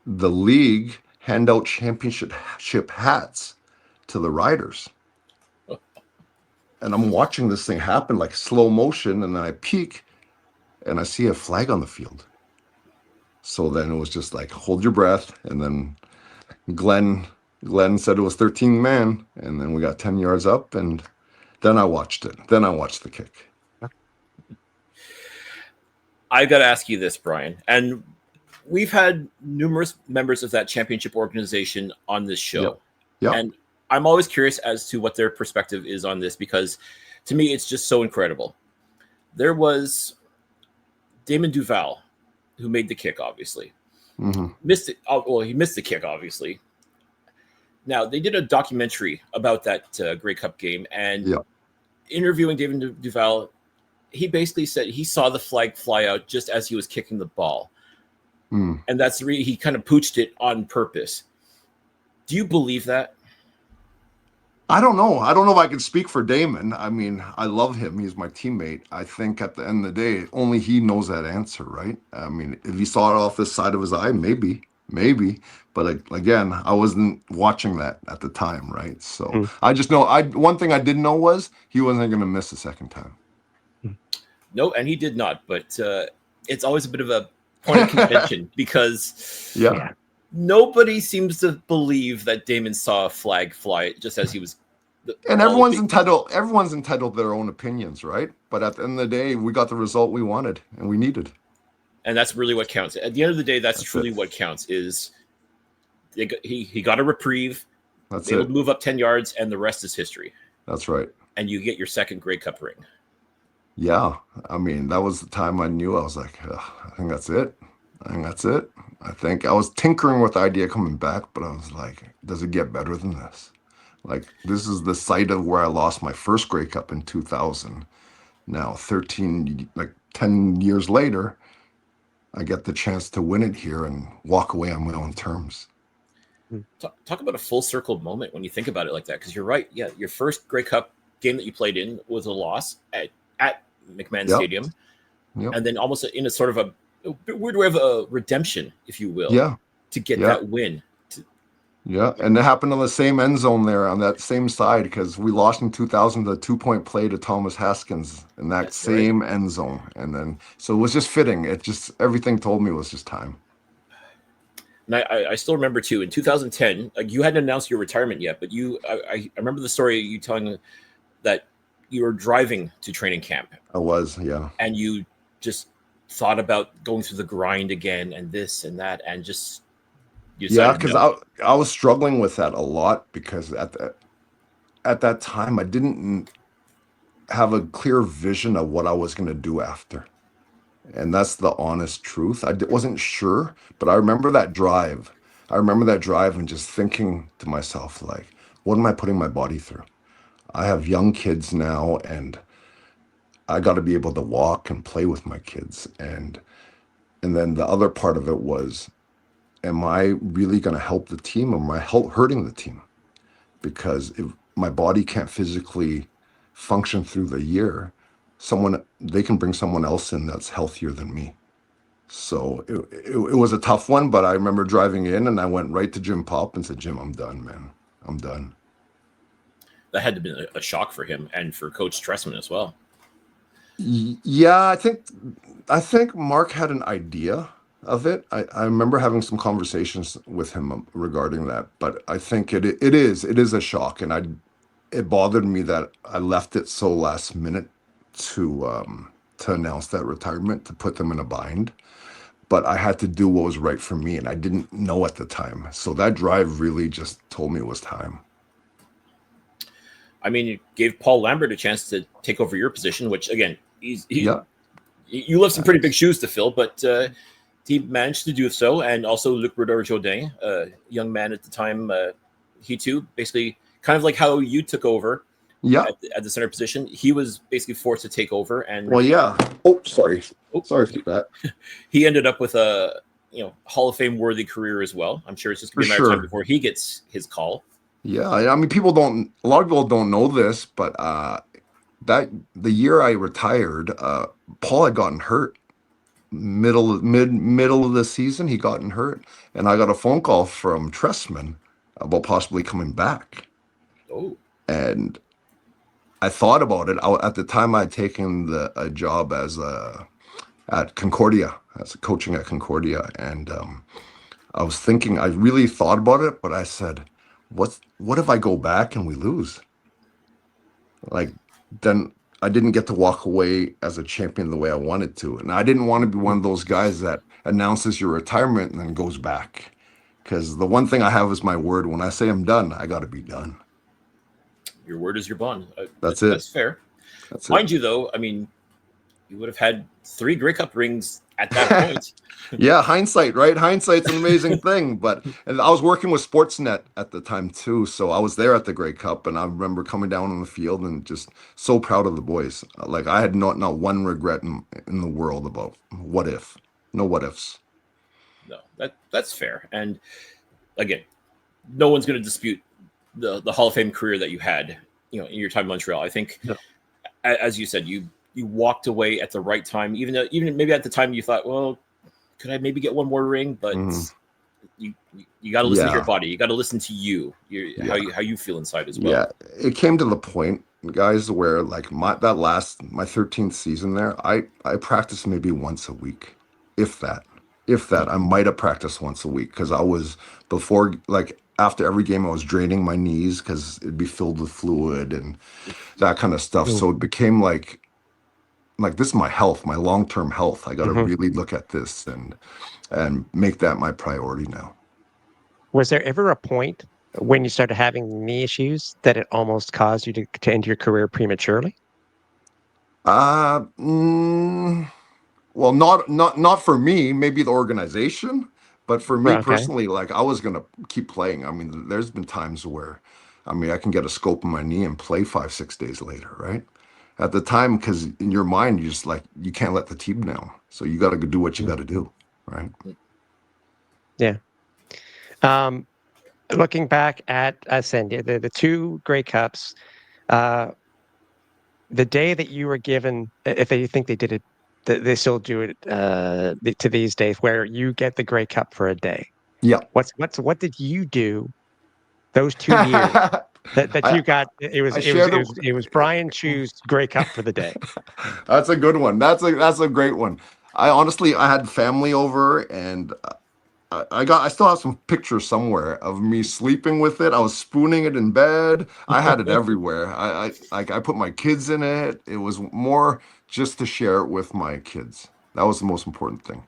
the league hand out championship hats to the riders. And I'm watching this thing happen like slow motion, and then I peek and I see a flag on the field. So then it was just like hold your breath, and then Glenn Glenn said it was 13 man, and then we got 10 yards up, and then I watched it. Then I watched the kick. I got to ask you this, Brian, and we've had numerous members of that championship organization on this Yep. show, Yep. and I'm always curious as to what their perspective is on this because, to me, it's just so incredible. There was Damon Duval, who made the kick, obviously Hmm. missed it. Well, he missed the kick, obviously. Now they did a documentary about that Grey Cup game, and Yep. interviewing David Duval, he basically said he saw the flag fly out just as he was kicking the ball, Mm. and that's the he kind of pooched it on purpose. Do you believe that? I don't know. I don't know if I can speak for Damon. I mean, I love him. He's my teammate. I think at the end of the day, only he knows that answer, right? I mean, if he saw it off the side of his eye, maybe. But again, I wasn't watching that at the time, right? So Mm. I just know. One thing I didn't know was he wasn't going to miss the second time. No, and he did not. But it's always a bit of a point of contention because Yeah. Yeah. nobody seems to believe that Damon saw a flag fly just as he was. And Well, everyone's entitled to their own opinions, right? But at the end of the day, we got the result we wanted and we needed. and that's really what counts. At the end of the day, that's That's truly it. what counts. Is he got a reprieve, That's able it. to move up 10 yards, and the rest is history. That's right. And you get your second Grey Cup ring. Yeah, I mean, that was the time I knew. I was like, "Ugh, I think that's it. I think that's it. I think I was tinkering with the idea coming back, but I was like, does it get better than this? Like, this is the site of where I lost my first Grey Cup in 2000. Now, 10 years later, I get the chance to win it here and walk away on my own terms. Talk about a full circle moment when you think about it like that, because you're right. Yeah, your first Grey Cup game that you played in was a loss at McMahon Yep. Stadium, Yep. and then almost in a sort of a weird way of a redemption, if you will, Yeah. to get Yeah. that win. Yeah, and it happened on the same end zone there on that same side because we lost in 2000 the 2-point play to Thomas Haskins in that That's right. same end zone, and then so it was just fitting. It just everything told me it was just time. And I still remember too in 2010, like you hadn't announced your retirement yet, but I remember the story you telling that you were driving to training camp I was, yeah, and you just thought about going through the grind again and this and that and just you yeah, decided because no. I was struggling with that a lot because at that time I didn't have a clear vision of what I was going to do after. And that's the honest truth. Wasn't sure, but I remember that drive. I remember that drive and just thinking to myself, like, what am I putting my body through? I have young kids now, and I got to be able to walk and play with my kids. And then the other part of it was, am I really going to help the team, or am I hurting the team? Because my body can't physically function through the year, they can bring someone else in that's healthier than me. So it was a tough one, but I remember driving in and I went right to Jim Pop and said, Jim, I'm done, man. I'm done. That had to be a shock for him and for Coach Tressman as well. Yeah, I think Mark had an idea of it. I remember having some conversations with him regarding that, but I think it is a shock, and it bothered me that I left it so last minute to announce that retirement, to put them in a bind. But I had to do what was right for me, and I didn't know at the time. So that drive really just told me it was time. I mean, it gave Paul Lambert a chance to take over your position, which again, you left some pretty big shoes to fill, but he managed to do so. And also Luc Brodeur-Jourdain, a young man at the time, he too basically kind of like how you took over. Yeah, at the center position, he was basically forced to take over. And sorry for that. He ended up with a Hall of Fame worthy career as well. I'm sure it's just gonna be a matter of time before he gets his call. Yeah, I mean, a lot of people don't know this, but that the year I retired, Paul had gotten hurt middle of the season. He gotten hurt, and I got a phone call from Tressman about possibly coming back. Oh, and I thought about it. At the time, I'd taken a job at Concordia, as coaching at Concordia, and I was thinking. I really thought about it, but I said, "What if I go back and we lose? Like, then I didn't get to walk away as a champion the way I wanted to, and I didn't want to be one of those guys that announces your retirement and then goes back. Because the one thing I have is my word. When I say I'm done, I got to be done." Your word is your bond. That's it. That's fair. That's Mind you, though, I mean, you would have had 3 Grey Cup rings at that point. Yeah, hindsight, right? Hindsight's an amazing thing. And I was working with Sportsnet at the time too, so I was there at the Grey Cup, and I remember coming down on the field and just so proud of the boys. Like, I had not one regret in the world about what if. No what ifs. No, that's fair. And again, no one's going to dispute the Hall of Fame career that you had, in your time in Montreal. I think, as you said, you walked away at the right time, even maybe at the time you thought, well, could I maybe get one more ring? But you got to listen to your body. You got to listen to how you feel inside as well. Yeah, it came to the point, guys, where like my 13th season there, I practiced maybe once a week, if that. I might have practiced once a week, because I was after every game I was draining my knees because it'd be filled with fluid and that kind of stuff. So it became like this is my health, my long-term health. I got to really look at this and make that my priority now. Was there ever a point when you started having knee issues that it almost caused you to end your career prematurely? Well, not for me, maybe the organization, but for me personally, like, I was going to keep playing. I mean, there's been times where, I can get a scope in my knee and play 5-6 days later, right? At the time, because in your mind, you just you can't let the team down. So you got to do what you got to do, right? Yeah. Looking back at Ascendia, the 2 Grey Cups, the day that you were given, if they think they did it, they still do it to these days, where you get the Grey Cup for a day. Yeah. What did you do those 2 years that you got? It was Bryan Chiu's Grey Cup for the day. That's a good one. That's a great one. I had family over, and I still have some pictures somewhere of me sleeping with it. I was spooning it in bed. I had it everywhere. I put my kids in it. It was more just to share it with my kids. That was the most important thing.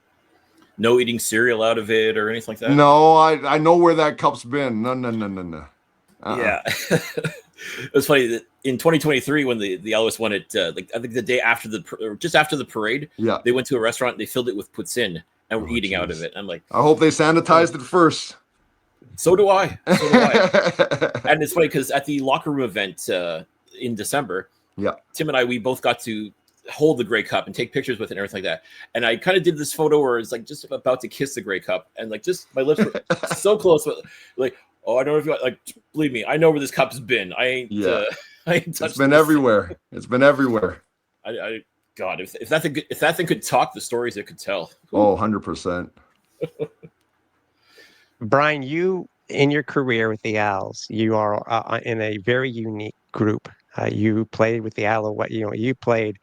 No eating cereal out of it or anything like that? No, I know where that cup's been. No. Yeah. It was funny that in 2023, when the Alouettes won it, I think the day after just after the parade, they went to a restaurant and they filled it with poutine and were eating out of it. I'm like, I hope they sanitized it first. So do I. And it's funny because at the locker room event in December, Tim and I, we both got to hold the Grey Cup and take pictures with it and everything like that. And I kind of did this photo where it's like just about to kiss the Grey Cup, and like just my lips were so close, but like, Oh, I don't know if you like. Believe me, I know where this cup's been. I ain't. Yeah, I ain't it's touched been this. everywhere. It's been everywhere. God, if that thing could talk, the stories it could tell. Oh, 100%. Bryan, you in your career with the Owls, you are in a very unique group. You played with the Alouettes. You played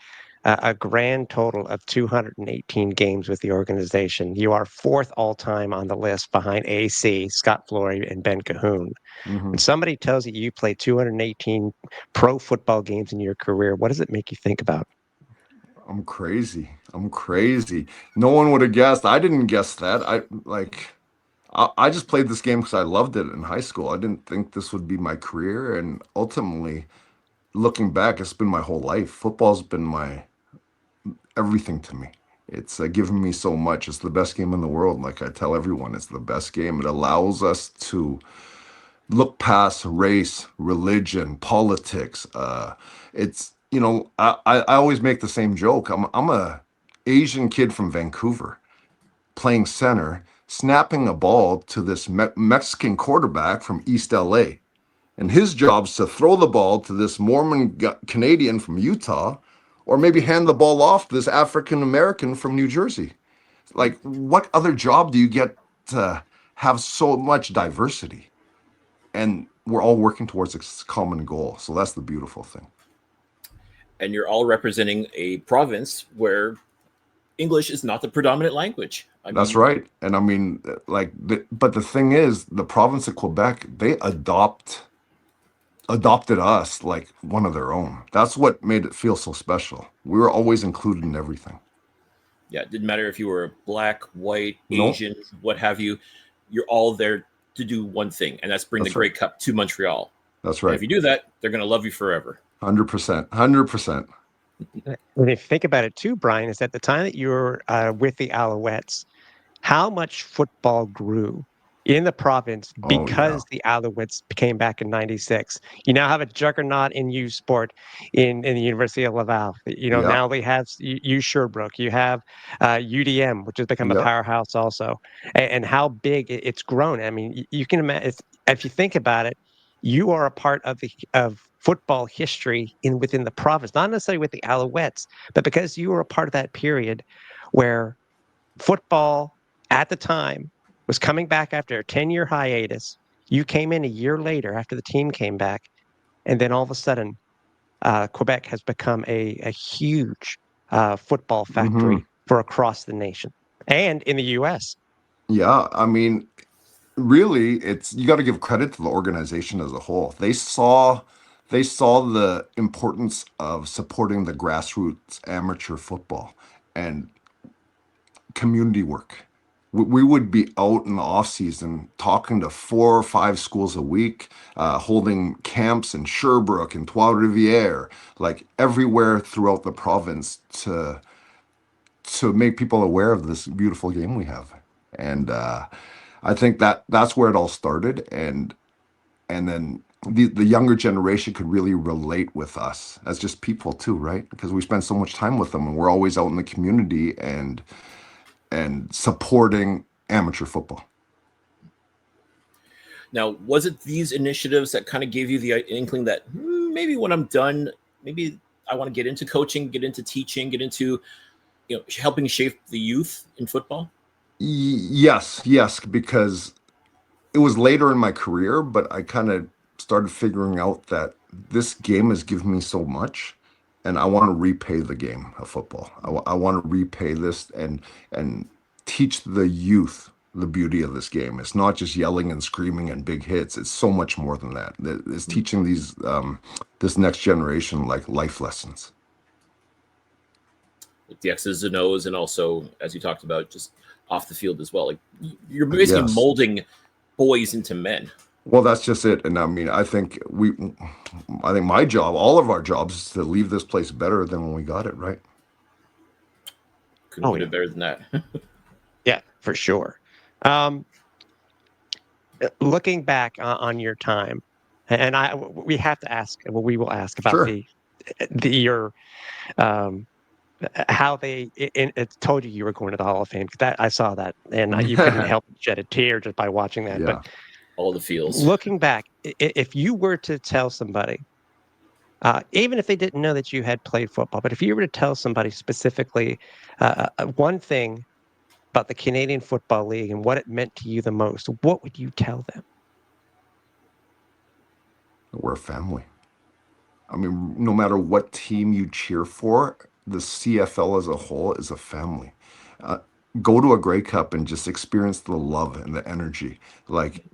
a grand total of 218 games with the organization. You are fourth all time on the list behind AC, Scott Flory, and Ben Cahoon. Hmm. When somebody tells you played 218 pro football games in your career, what does it make you think about? I'm crazy. I'm crazy. No one would have guessed. I didn't guess that. I just played this game because I loved it in high school. I didn't think this would be my career, and ultimately, looking back, it's been my whole life. Football's been my everything to me. It's given me so much. It's the best game in the world. Like I tell everyone, it's the best game. It allows us to look past race, religion, politics. I always make the same joke. I'm a Asian kid from Vancouver playing center, snapping a ball to this Mexican quarterback from East LA. And his job's to throw the ball to this Mormon Canadian from Utah, or maybe hand the ball off to this African American from New Jersey. Like, what other job do you get to have so much diversity? And we're all working towards a common goal. So that's the beautiful thing. And you're all representing a province where English is not the predominant language. That's right. And I mean, but the thing is, the province of Quebec, they adopted us like one of their own. That's what made it feel so special. We were always included in everything. Yeah, it didn't matter if you were black, white, No, Asian, what have you. You're all there to do one thing, and that's bring the that's right. Grey Cup to Montreal. That's And right. if you do that, they're going to love you forever. 100%. 100%. When you think about it too, Bryan, is at the time that you were with the Alouettes, how much football grew in the province Oh, yeah. because the Alouettes came back in '96. You now have a juggernaut in U Sport in the University of Laval. Yeah. Now they have U Sherbrooke. You have UDM, which has become a Yeah. powerhouse also, and how big it's grown. I mean, you can imagine if you think about it, you are a part of football history within the province, not necessarily with the Alouettes, but because you were a part of that period where football at the time was coming back after a 10-year hiatus. You came in a year later after the team came back, and then all of a sudden, Quebec has become a huge football Hmm. factory for across the nation and in the U.S. Yeah. I mean, really, it's you got to give credit to the organization as a whole. They saw the importance of supporting the grassroots amateur football and community work. We would be out in the off season talking to 4 or 5 schools a week, holding camps in Sherbrooke and Trois Rivières, like everywhere throughout the province to make people aware of this beautiful game we have. And I think that's where it all started, and then the younger generation could really relate with us as just people too, right? Because we spend so much time with them, and we're always out in the community and supporting amateur football. Now, was it these initiatives that kind of gave you the inkling that maybe when I'm done, maybe I want to get into coaching, get into teaching, get into helping shape the youth in football? Yes, yes, because it was later in my career, but I kind of started figuring out that this game has given me so much, and I want to repay the game of football. I want to repay this and teach the youth the beauty of this game. It's not just yelling and screaming and big hits. It's so much more than that. It's teaching this next generation like life lessons. Like the X's and O's, and also, as you talked about, just off the field as well. Like you're basically Yes. molding boys into men. Well, that's just it. And I mean, I think my job, all of our jobs, is to leave this place better than when we got it, right? Couldn't Oh put yeah, it better than that. yeah, for sure. Um, Looking back on your time, and we have to ask. Well, we will ask about Sure. your um, how it told you were going to the Hall of Fame. 'Cause that I saw that, and you couldn't help but shed a tear just by watching that. But Yeah. All the feels. Looking back, if you were to tell somebody, even if they didn't know that you had played football, but if you were to tell somebody specifically one thing about the Canadian Football League and what it meant to you the most, what would you tell them? We're a family. I mean, no matter what team you cheer for, the CFL as a whole is a family. Uh, Go to a Grey Cup and just experience the love and the energy. Like,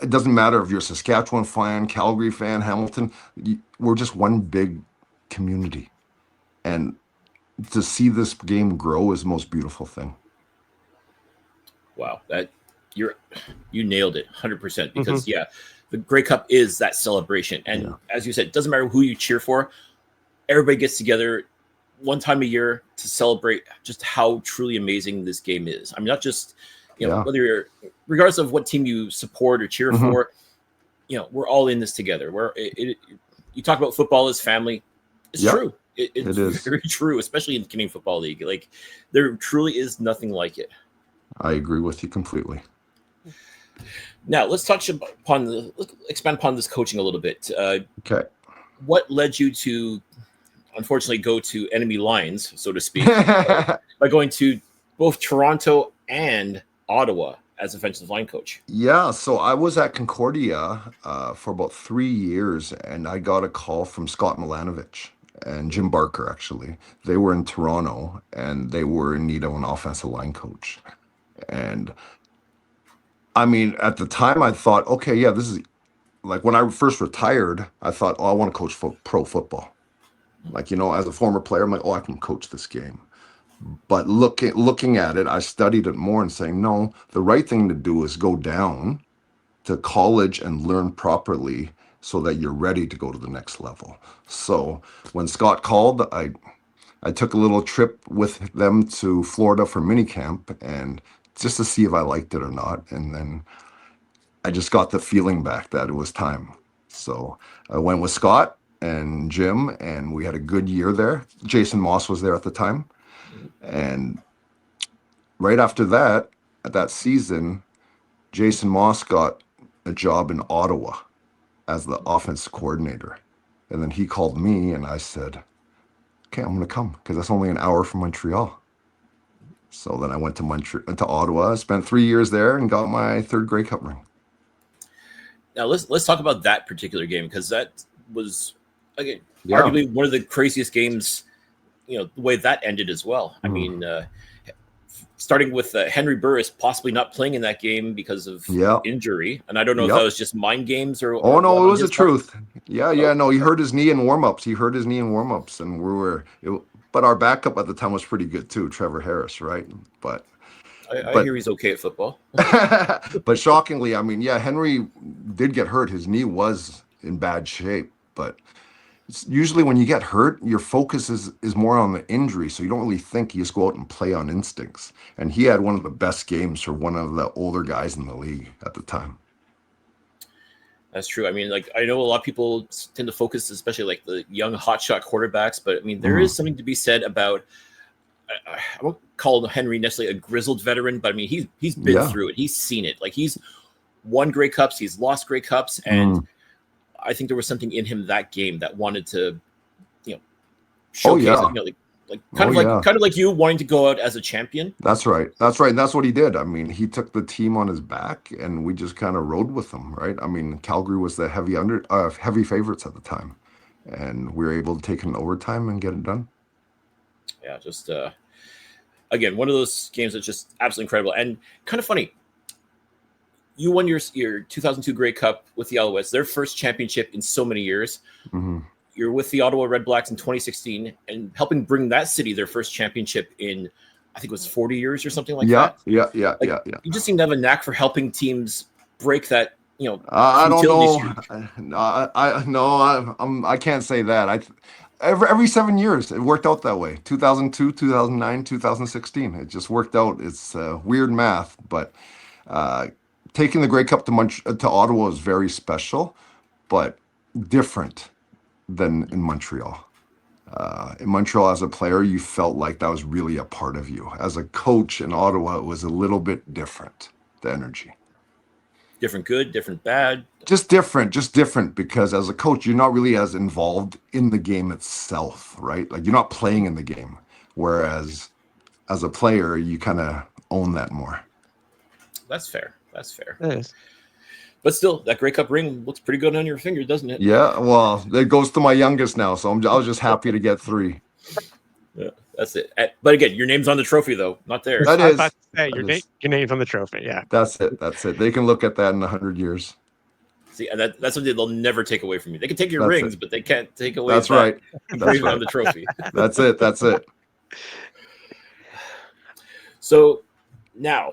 it doesn't matter if you're a Saskatchewan fan, Calgary fan, Hamilton. We're just one big community. And to see this game grow is the most beautiful thing. Wow, you nailed it 100% because the Grey Cup is that celebration. And as you said, it doesn't matter who you cheer for. Everybody gets together one time a year to celebrate just how truly amazing this game is. I mean, not just, whether you're, regardless of what team you support or cheer for, we're all in this together. You talk about football as family. It's true. It is very true, especially in the Canadian Football League. Like, there truly is nothing like it. I agree with you completely. Now let's expand upon this coaching a little bit. Okay. What led you to, unfortunately, go to enemy lines, so to speak, by going to both Toronto and Ottawa as offensive line coach? Yeah, so I was at Concordia for about 3 years, and I got a call from Scott Milanovich and Jim Barker, actually. They were in Toronto, and they were in need of an offensive line coach. And I mean, at the time, I thought, okay, yeah, this is like when I first retired, I thought, oh, I want to coach pro football. Like, as a former player, I'm like, oh, I can coach this game. But looking at it, I studied it more and saying, no, the right thing to do is go down to college and learn properly so that you're ready to go to the next level. So when Scott called, I took a little trip with them to Florida for minicamp and just to see if I liked it or not. And then I just got the feeling back that it was time. So I went with Scott and Jim, and we had a good year there. Jason Moss was there at the time. And right after that, at that season, Jason Moss got a job in Ottawa as the offense coordinator. And then he called me and I said, okay, I'm going to come because that's only an hour from Montreal. So then I went to Ottawa, spent 3 years there, and got my third Grey Cup ring. Now let's talk about that particular game, because that was arguably one of the craziest games. The way that ended as well. I mean, starting with Henry Burris possibly not playing in that game because of injury, and I don't know if that was just mind games or. Oh no, it was the truth. No, he hurt his knee in warm-ups. And but our backup at the time was pretty good too, Trevor Harris, right? But I hear he's okay at football. But shockingly, I mean, Henry did get hurt. His knee was in bad shape, but usually when you get hurt, your focus is more on the injury, so you don't really think. You just go out and play on instincts. And he had one of the best games for one of the older guys in the league at the time. That's true. I mean, I know a lot of people tend to focus, especially like the young hotshot quarterbacks, but I mean, there is something to be said about. I won't call Henry necessarily a grizzled veteran, but I mean, he's been through it. He's seen it. Like, he's won Grey Cups, he's lost Grey Cups, and I think there was something in him that game that wanted to, showcase it. Kind of like you wanting to go out as a champion. That's right. And that's what he did. I mean, he took the team on his back, and we just kind of rode with him, right? I mean, Calgary was the heavy favorites at the time, and we were able to take it in overtime and get it done. Yeah, just again, one of those games that's just absolutely incredible and kind of funny. You won your 2002 Grey Cup with the Alouettes, their first championship in so many years. You're with the Ottawa Red Blacks in 2016 and helping bring that city their first championship in, I think it was 40 years or something like that. Yeah. You just seem to have a knack for helping teams break that, I don't know. I can't say that. Every 7 years, it worked out that way. 2002, 2009, 2016. It just worked out. It's weird math, but taking the Grey Cup to Ottawa is very special, but different than in Montreal. In Montreal, as a player, you felt like that was really a part of you. As a coach in Ottawa, it was a little bit different, the energy. Different good, different bad. Just different because as a coach, you're not really as involved in the game itself, right? Like you're not playing in the game. Whereas as a player, you kind of own that more. That's fair. That's fair. It is. But still, that Grey Cup ring looks pretty good on your finger, doesn't it? Yeah, well, it goes to my youngest now, so I was just happy to get 3. Yeah, that's it. But again, your name's on the trophy, though, not theirs. That I was is. about to say, your name's on the trophy. Yeah. That's it. They can look at that in 100 years. See, and that's something they'll never take away from you. They can take your That's rings, it. but they can't take away That's that right. engraving right. on the trophy. That's it. So now,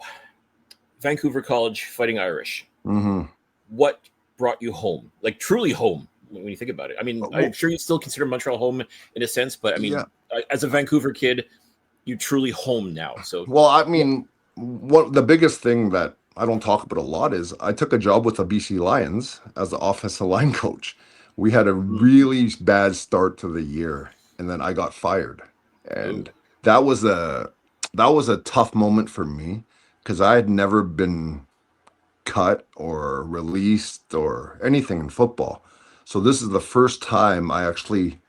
Vancouver College, Fighting Irish. Mm-hmm. What brought you home? Like truly home when you think about it. I mean, I'm sure you still consider Montreal home in a sense, but I mean, as a Vancouver kid, you truly home now. So, well, I mean, what the biggest thing that I don't talk about a lot is I took a job with the BC Lions as the offensive line coach. We had a really bad start to the year, and then I got fired, and that was a tough moment for me because I had never been cut or released or anything in football. So this is the first time I actually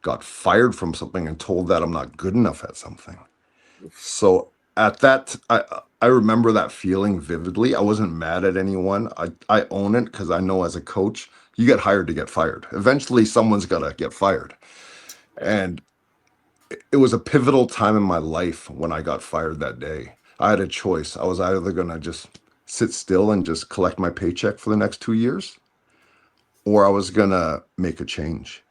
got fired from something and told that I'm not good enough at something. So at that, I remember that feeling vividly. I wasn't mad at anyone. I own it because I know as a coach, you get hired to get fired. Eventually, someone's got to get fired. And it was a pivotal time in my life when I got fired that day. I had a choice. I was either going to just sit still and just collect my paycheck for the next 2 years, or I was going to make a change.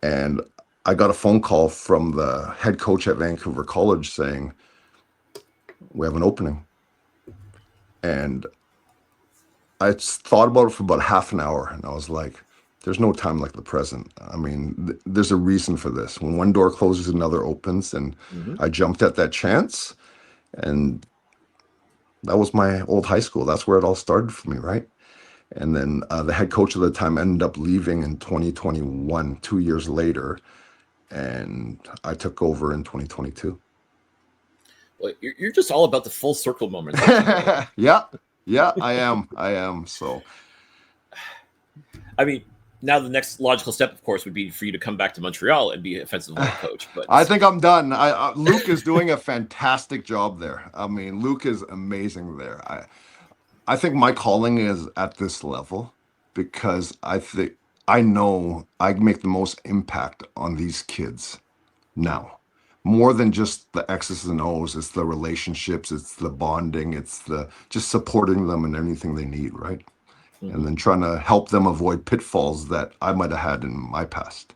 And I got a phone call from the head coach at Vancouver College saying, we have an opening. And I thought about it for about half an hour, and I was like, there's no time like the present. I mean, there's a reason for this. When one door closes, another opens, and I jumped at that chance, and that was my old high school. That's where it all started for me, right? And then the head coach at the time ended up leaving in 2021, 2 years later, and I took over in 2022. Well, you're just all about the full circle moments. Yeah, I am. So, I mean, now the next logical step, of course, would be for you to come back to Montreal and be offensive line coach. But I think I'm done. Luke is doing a fantastic job there. I mean, Luke is amazing there. I think my calling is at this level because I know I make the most impact on these kids now. More than just the X's and O's, it's the relationships, it's the bonding, it's the just supporting them in anything they need, right? And then trying to help them avoid pitfalls that I might have had in my past.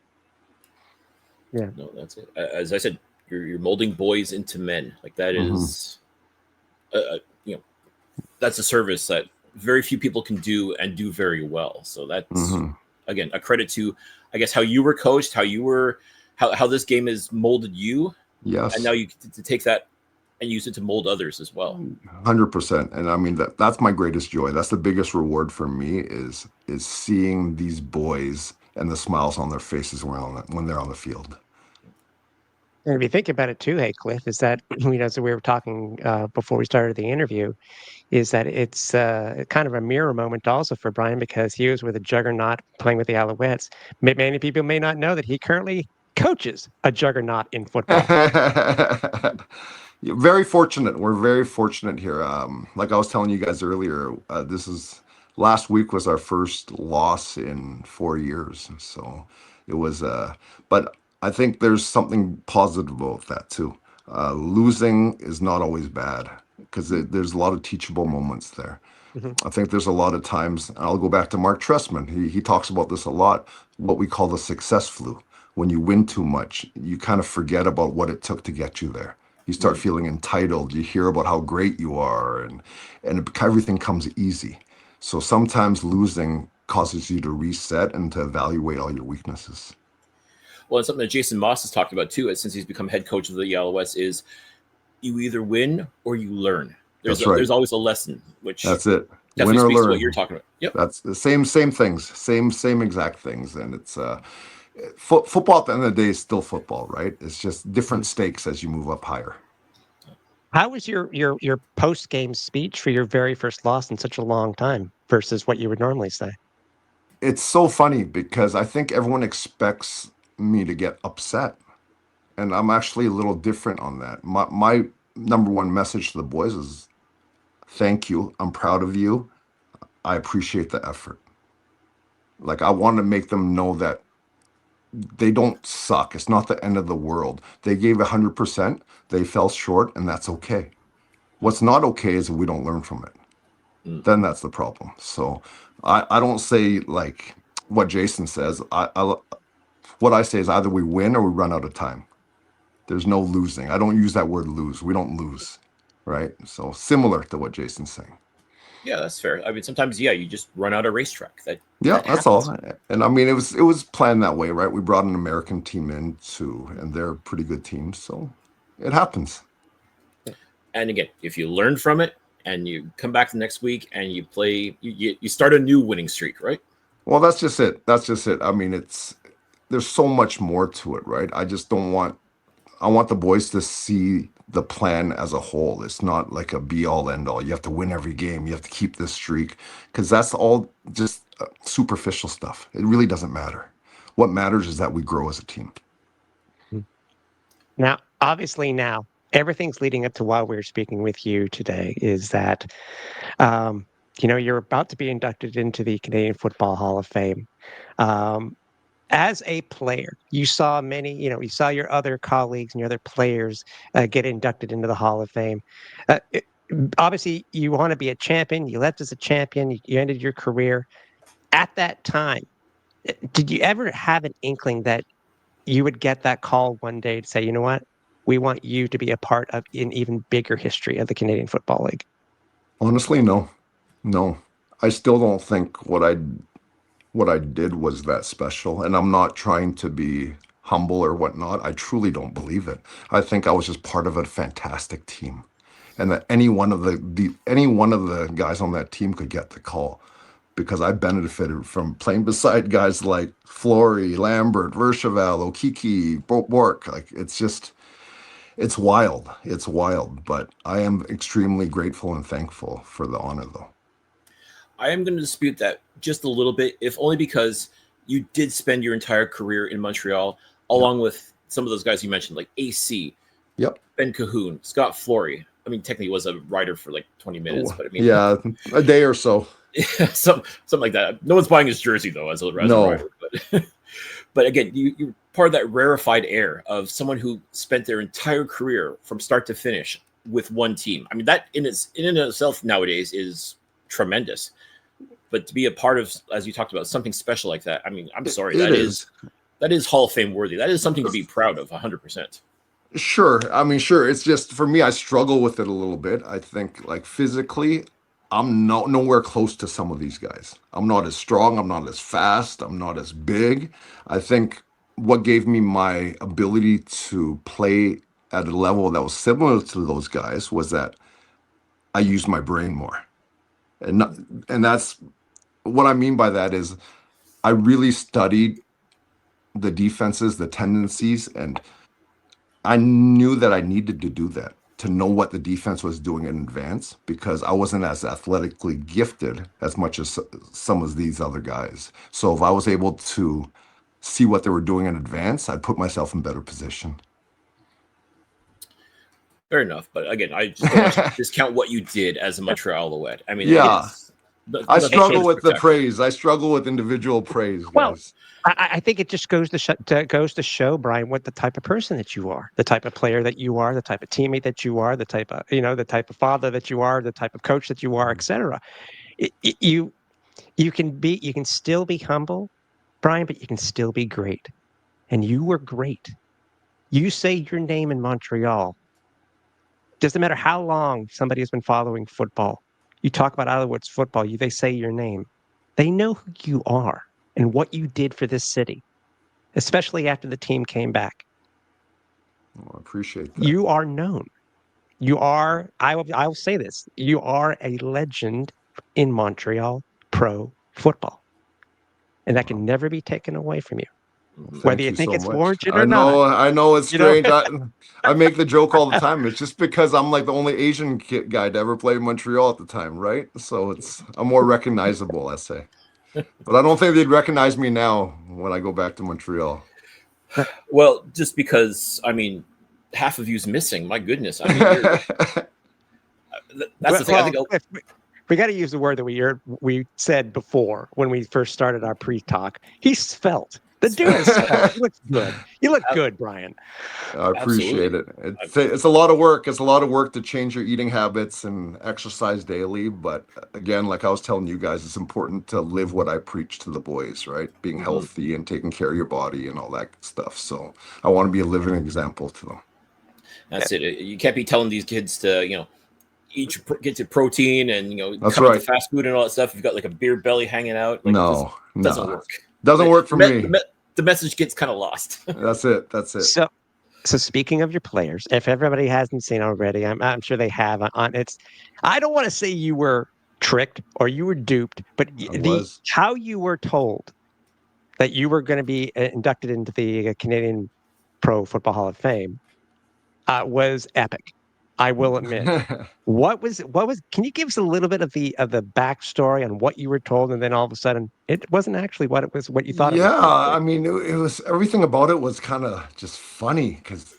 Yeah. No, that's it. As I said, you're molding boys into men. Like that is, that's a service that very few people can do and do very well. So that's again a credit to, I guess, how you were coached, how you were, how this game has molded you. Yes. And now you get to take that and use it to mold others as well. 100%. And I mean, that's my greatest joy. That's the biggest reward for me is seeing these boys and the smiles on their faces when they're on the field. And if you think about it too, hey, Cliff, is that, so we were talking before we started the interview, is that it's kind of a mirror moment also for Bryan because he was with a juggernaut playing with the Alouettes. Many people may not know that he currently coaches a juggernaut in football. Very fortunate. We're very fortunate here. Like I was telling you guys earlier, last week was our first loss in 4 years. So it was, but I think there's something positive about that too. Losing is not always bad because there's a lot of teachable moments there. I think there's a lot of times, and I'll go back to Mark Trestman. He talks about this a lot, what we call the success flu. When you win too much, you kind of forget about what it took to get you there. You start feeling entitled. You hear about how great you are, and everything comes easy. So sometimes losing causes you to reset and to evaluate all your weaknesses. Well, and something that Jason Moss has talked about too, since he's become head coach of the Alouettes, is you either win or you learn. There's always a lesson, which that's it. Definitely Win or speaks learn. to what you're talking about. Yep. That's the same things, same exact things, and it's football at the end of the day is still football, right? It's just different stakes as you move up higher. How was your post game speech for your very first loss in such a long time versus what you would normally say? It's so funny because I think everyone expects me to get upset, and I'm actually a little different on that. My number one message to the boys is thank you. I'm proud of you. I appreciate the effort. Like I want to make them know that they don't suck. It's not the end of the world. They gave 100%. They fell short, and that's okay. What's not okay is if we don't learn from it. Mm. Then that's the problem. So I don't say like what Jason says. What I say is either we win or we run out of time. There's no losing. I don't use that word lose. We don't lose, right? So similar to what Jason's saying. Yeah, that's fair. I mean, sometimes, yeah, you just run out of racetrack. Yeah, That that's happens. all. And I mean, it was planned that way, right? We brought an American team in too, and they're a pretty good team, so it happens. And again, if you learn from it and you come back the next week and you play, you start a new winning streak, right? Well, that's just it. That's just it. I mean, there's so much more to it, right? I just don't want I want the boys to see the plan as a whole. It's not like a be all end all. You have to win every game. You have to keep this streak because that's all just superficial stuff. It really doesn't matter. What matters is that we grow as a team. Now, obviously, now everything's leading up to why we're speaking with you today is that um, you're about to be inducted into the Canadian Football Hall of Fame. Um, as a player, you saw many, you saw your other colleagues and your other players get inducted into the Hall of Fame. Uh, it, Obviously, you want to be a champion. You left as a champion. You ended your career. At that time, did you ever have an inkling that you would get that call one day to say, you know what, we want you to be a part of an even bigger history of the Canadian Football League? Honestly, no, no. I still don't think what I did was that special, and I'm not trying to be humble or whatnot. I truly don't believe it. I think I was just part of a fantastic team, and that any one of the guys on that team could get the call because I benefited from playing beside guys like Flory, Lambert, Vershaval, Okiki, Bork. Like it's wild. It's wild, but I am extremely grateful and thankful for the honor, though. I am going to dispute that just a little bit, if only because you did spend your entire career in Montreal, Yep. along with some of those guys you mentioned, like AC, Yep. Ben Cahoon, Scott Flory. I mean, technically, he was a writer for like 20 minutes, Oh, but I mean, yeah, a day or so. something like that. No one's buying his jersey though as a No, writer, but but again, you're part of that rarefied air of someone who spent their entire career from start to finish with one team. I mean, that in and of itself nowadays is tremendous. But to be a part of, as you talked about, something special like that, I mean, I'm sorry, it is. that is Hall of Fame worthy. That is something to be proud of, 100%. Sure. I mean, sure. It's just for me, I struggle with it a little bit. I think like physically, I'm nowhere close to some of these guys. I'm not as strong. I'm not as fast. I'm not as big. I think what gave me my ability to play at a level that was similar to those guys was that I used my brain more. And not, and that's what I mean by that is I really studied the defenses, the tendencies, and I knew that I needed to do that to know what the defense was doing in advance because I wasn't as athletically gifted as much as some of these other guys. So if I was able to see what they were doing in advance, I'd put myself in better position. Fair enough. But again, I just don't want you to discount what you did as a Montreal Alouette. I mean, it Yeah, is I nothing short struggle of with the spectacular. praise. I struggle with individual praise, Well, guys. I think it just goes to show, Brian, what the type of person that you are, the type of player that you are, the type of teammate that you are, the type of the type of father that you are, the type of coach that you are, etc. You can still be humble, Brian, but you can still be great, and you were great. You say your name in Montreal. Doesn't matter how long somebody has been following football. You talk about Alouettes football, they say your name. They know who you are and what you did for this city, especially after the team came back. Well, I appreciate that. You are known. I will say this, you are a legend in Montreal pro football. And that Well, can never be taken away from you. whether Thank you you think so it's much. warranted or not. I know it's You know, strange. I make the joke all the time. It's just because I'm like the only Asian kid guy to ever play in Montreal at the time, right? So I'm more recognizable, I say. But I don't think they'd recognize me now when I go back to Montreal. Well, just because I mean, half of you's missing. My goodness, I mean, you're that's the thing. I think if we got to use the word that we said before when we first started our pre-talk. He's svelte. The dude is svelte. He looks good. You look good, Bryan. I appreciate absolutely. it. It's a lot of work. It's a lot of work to change your eating habits and exercise daily. But again, like I was telling you guys, it's important to live what I preach to the boys, right? Being healthy and taking care of your body and all that stuff. So I want to be a living example to them. That's it. You can't be telling these kids to, get your protein and That's cut out the right. fast food and all that stuff. You've got like a beer belly hanging out. Like No, doesn't no, work. doesn't work for me. The message gets kind of lost. That's it. That's it. So speaking of your players, if everybody hasn't seen already, I'm sure they have on it's. I don't want to say you were tricked or you were duped, but I was. how you were told that you were going to be inducted into the Canadian Pro Football Hall of Fame was epic. I will admit. What was? Can you give us a little bit of the backstory on what you were told, and then all of a sudden it wasn't actually what it was, what you thought it was Yeah, going to be? I mean, it was everything about it was kind of just funny because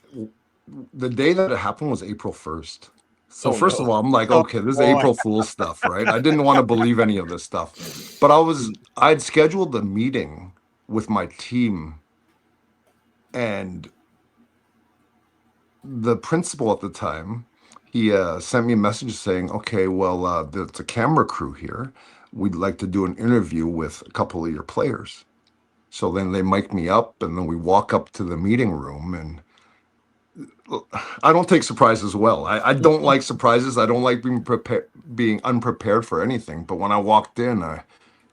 the day that it happened was April 1st. So Oh first of no. all, I'm like, Oh okay, this is boy! April Fool's stuff, right? I didn't want to believe any of this stuff. But I'd scheduled a meeting with my team, and the principal at the time, he sent me a message saying, okay, well, there's a camera crew here. We'd like to do an interview with a couple of your players. So then they mic me up, and then we walk up to the meeting room, and I don't take surprises well. I don't like surprises. I don't like being unprepared for anything. But when I walked in,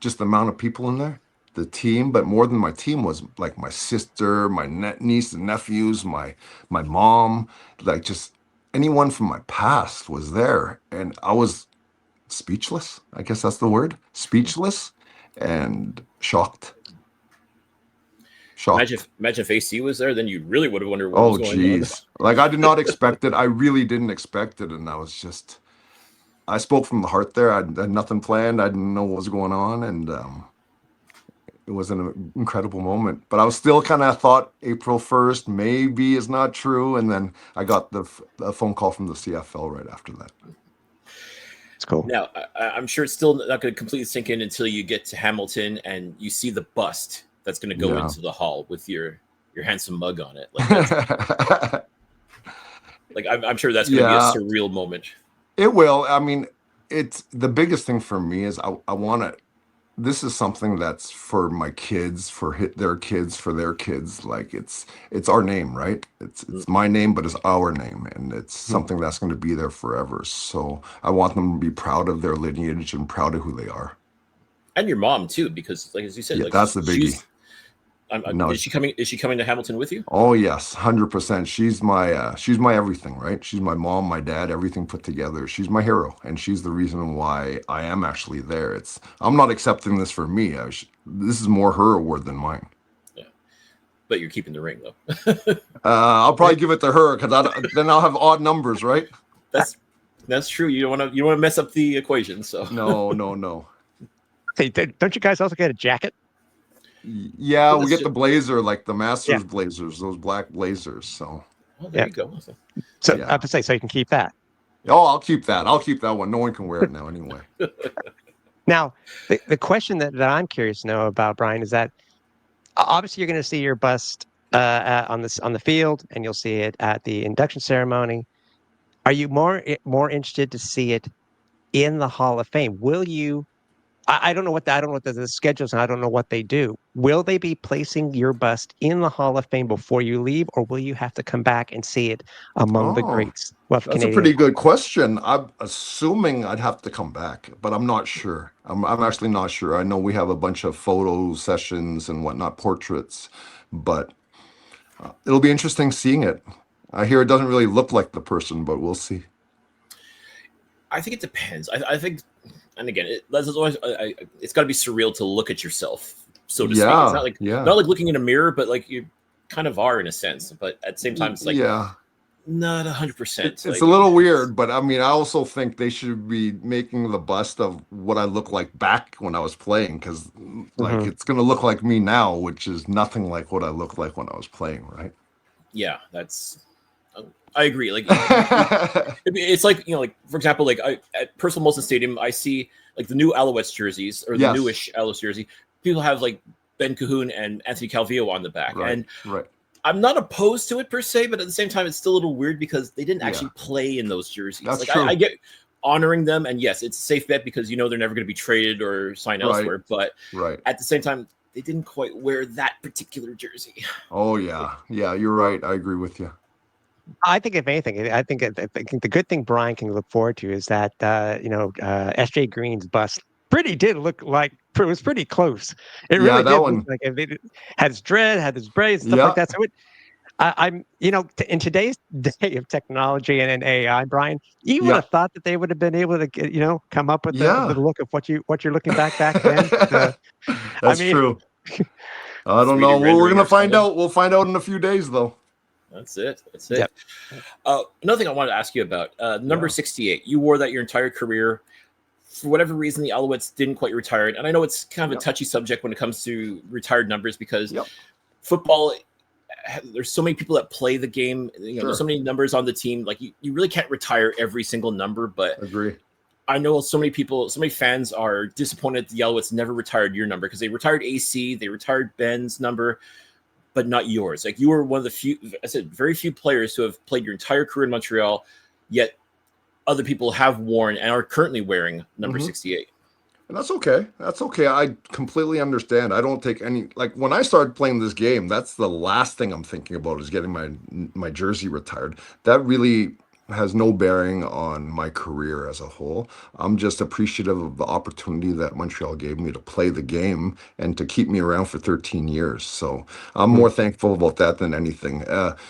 just the amount of people in there, the team, but more than my team was like my sister, my niece and nephews, my mom, like just anyone from my past was there, and I was speechless. I guess that's the word, speechless and shocked. Imagine if AC was there, then you really would have wondered what Oh, was going on. geez. Like I did not expect it. I really didn't expect it. And I spoke from the heart there. I had nothing planned. I didn't know what was going on. And it was an incredible moment. But I was still kind of thought April 1st maybe is not true. And then I got the phone call from the CFL right after that. It's cool. Now, I'm sure it's still not going to completely sink in until you get to Hamilton and you see the bust that's going to go into the hall with your handsome mug on it. Like, I'm sure that's going to be a surreal moment. It will. I mean, it's the biggest thing for me is I want to. This is something that's for my kids, for their kids, for their kids. Like it's our name, right? It's my name, but it's our name, and it's something that's going to be there forever. So I want them to be proud of their lineage and proud of who they are. And your mom too, because like as you said, that's the biggie. No. Is she coming to Hamilton with you? Oh yes, 100%. She's my everything, right? She's my mom, my dad, everything put together. She's my hero, and she's the reason why I am actually there. I'm not accepting this for me. This is more her award than mine. Yeah, but you're keeping the ring though. I'll probably give it to her because then I'll have odd numbers, right? That's true. You don't want to mess up the equation. So no. Hey, don't you guys also get a jacket? Yeah, we get the blazer, like the Masters blazers, those black blazers. So, there you go. So I have to say, so you can keep that. Oh, I'll keep that. I'll keep that one. No one can wear it now, anyway. Now, the question that I'm curious to know about, Bryan, is that obviously you're going to see your bust on the field, and you'll see it at the induction ceremony. Are you more interested to see it in the Hall of Fame? Will you? I don't know what the schedules, and I don't know what they do. Will they be placing your bust in the Hall of Fame before you leave, or will you have to come back and see it among the greats? That's a pretty good question. I'm assuming I'd have to come back, but I'm not sure. I'm actually not sure. I know we have a bunch of photo sessions and whatnot, portraits, but it'll be interesting seeing it. I hear it doesn't really look like the person, but we'll see. I think it depends. I think, and again, it's got to be surreal to look at yourself so to speak. It's not like yeah. not like looking in a mirror, but like you kind of are in a sense. But at the same time, it's like Yeah. not 100%. It's a little weird, but I mean, I also think they should be making the bust of what I look like back when I was playing, because like Mhm. it's gonna look like me now, which is nothing like what I looked like when I was playing, right? Yeah, that's. I agree. Like it's like like for example, like at Percival Molson Stadium, I see like the new Alouettes jerseys or the Yes. newish Alouettes jersey. People have like Ben Cahoon and Anthony Calvillo on the back, Right, and right. I'm not opposed to it per se, but at the same time, it's still a little weird because they didn't Yeah. actually play in those jerseys. That's like true. I get honoring them, and yes, it's a safe bet because they're never going to be traded or signed Right. elsewhere. But Right. at the same time, they didn't quite wear that particular jersey. Oh yeah. Yeah, you're right. I agree with you. I think if anything, I think the good thing Brian can look forward to is that SJ Green's bust did look like it was pretty close. It Yeah, really that did look one. like it had his dread, had his braids, stuff Yeah. like that. So I'm in today's day of technology and AI, Brian, you would Yeah. have thought that they would have been able to get, come up with the Yeah. look of what you're looking back then. I That's mean, true. I don't 3D know. Well, we're rendering gonna or find something. out. We'll find out in a few days, though. That's it. That's Yep. it. Another thing I wanted to ask you about number Yeah. 68. You wore that your entire career. For whatever reason, the Alouettes didn't quite retire it. And I know it's kind of Yep. a touchy subject when it comes to retired numbers because Yep. football, there's so many people that play the game. There's Sure. so many numbers on the team. Like you really can't retire every single number. But Agree. I know so many people, so many fans are disappointed the Alouettes never retired your number because they retired AC, they retired Ben's number, but not yours. Like you were one of the few, I said, very few players who have played your entire career in Montreal, yet other people have worn and are currently wearing number 68. And that's okay. That's okay. I completely understand. I don't take any, like when I started playing this game, that's the last thing I'm thinking about is getting my jersey retired. That really has no bearing on my career as a whole. I'm just appreciative of the opportunity that Montreal gave me to play the game and to keep me around for 13 years. So I'm more thankful about that than anything.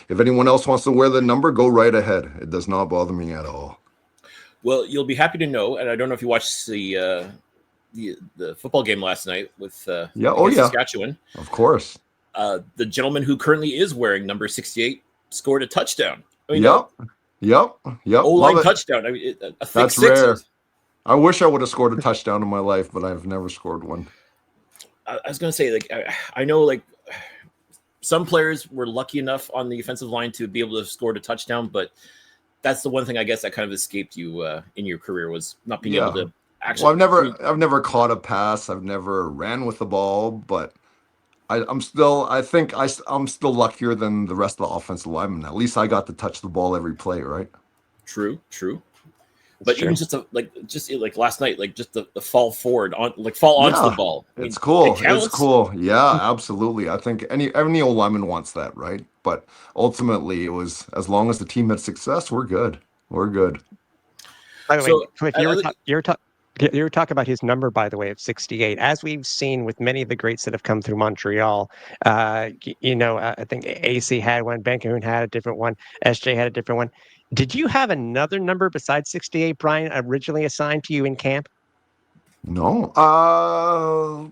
If anyone else wants to wear the number, go right ahead. It does not bother me at all. Well, you'll be happy to know, and I don't know if you watched the football game last night with against Saskatchewan. Of course. The gentleman who currently is wearing number 68 scored a touchdown. I mean, Yep. O-line touchdown. I mean, a thick That's six. rare. I wish I would have scored a touchdown in my life, but I've never scored one. I was going to say, like, I know, like, some players were lucky enough on the offensive line to be able to have scored a touchdown, but that's the one thing I guess that kind of escaped you in your career was not being able to actually. Well, I've never caught a pass. I've never ran with the ball, but I'm still luckier than the rest of the offensive linemen. At least I got to touch the ball every play, right? True. But even just like last night, like just the fall forward onto the ball. I mean, It's cool. It's cool. Yeah, absolutely. I think any old lineman wants that, right? But ultimately, it was as long as the team had success, we're good. We're good. By the way, So, Cliff, you were talking about his number, by the way, of 68. As we've seen with many of the greats that have come through Montreal, I think AC had one, Ben Cahoon had a different one, SJ had a different one. Did you have another number besides 68, Brian, originally assigned to you in camp? No.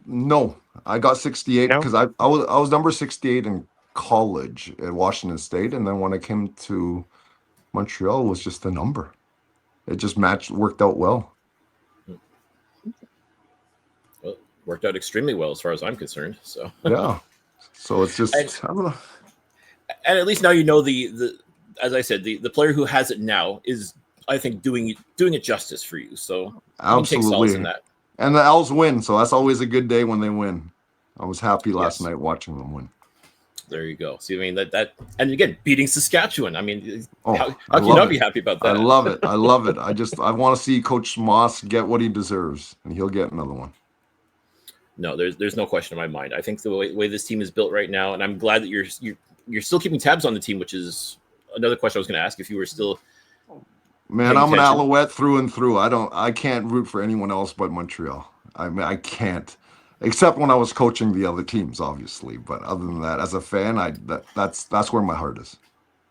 No. I got 68 No? because I was number 68 in college at Washington State, and then when I came to Montreal, it was just a number. It just worked out well. Well, worked out extremely well as far as I'm concerned. So Yeah. So it's just I don't know. And at least now you know the as I said, the player who has it now is, I think, doing it justice for you. So you can take solace in that. And the Owls win, so that's always a good day when they win. I was happy last night watching them win. There you go. See, I mean that and again, beating Saskatchewan. I mean, how can I you love not it. be happy about that? I love it. I love it. I want to see Coach Moss get what he deserves, and he'll get another one. No, there's no question in my mind. I think the way this team is built right now, and I'm glad that you're still keeping tabs on the team, which is another question I was going to ask if you were still. Man, I'm an Alouette through and through. I can't root for anyone else but Montreal. I mean, I can't, except when I was coaching the other teams, obviously. But other than that, as a fan, that's where my heart is.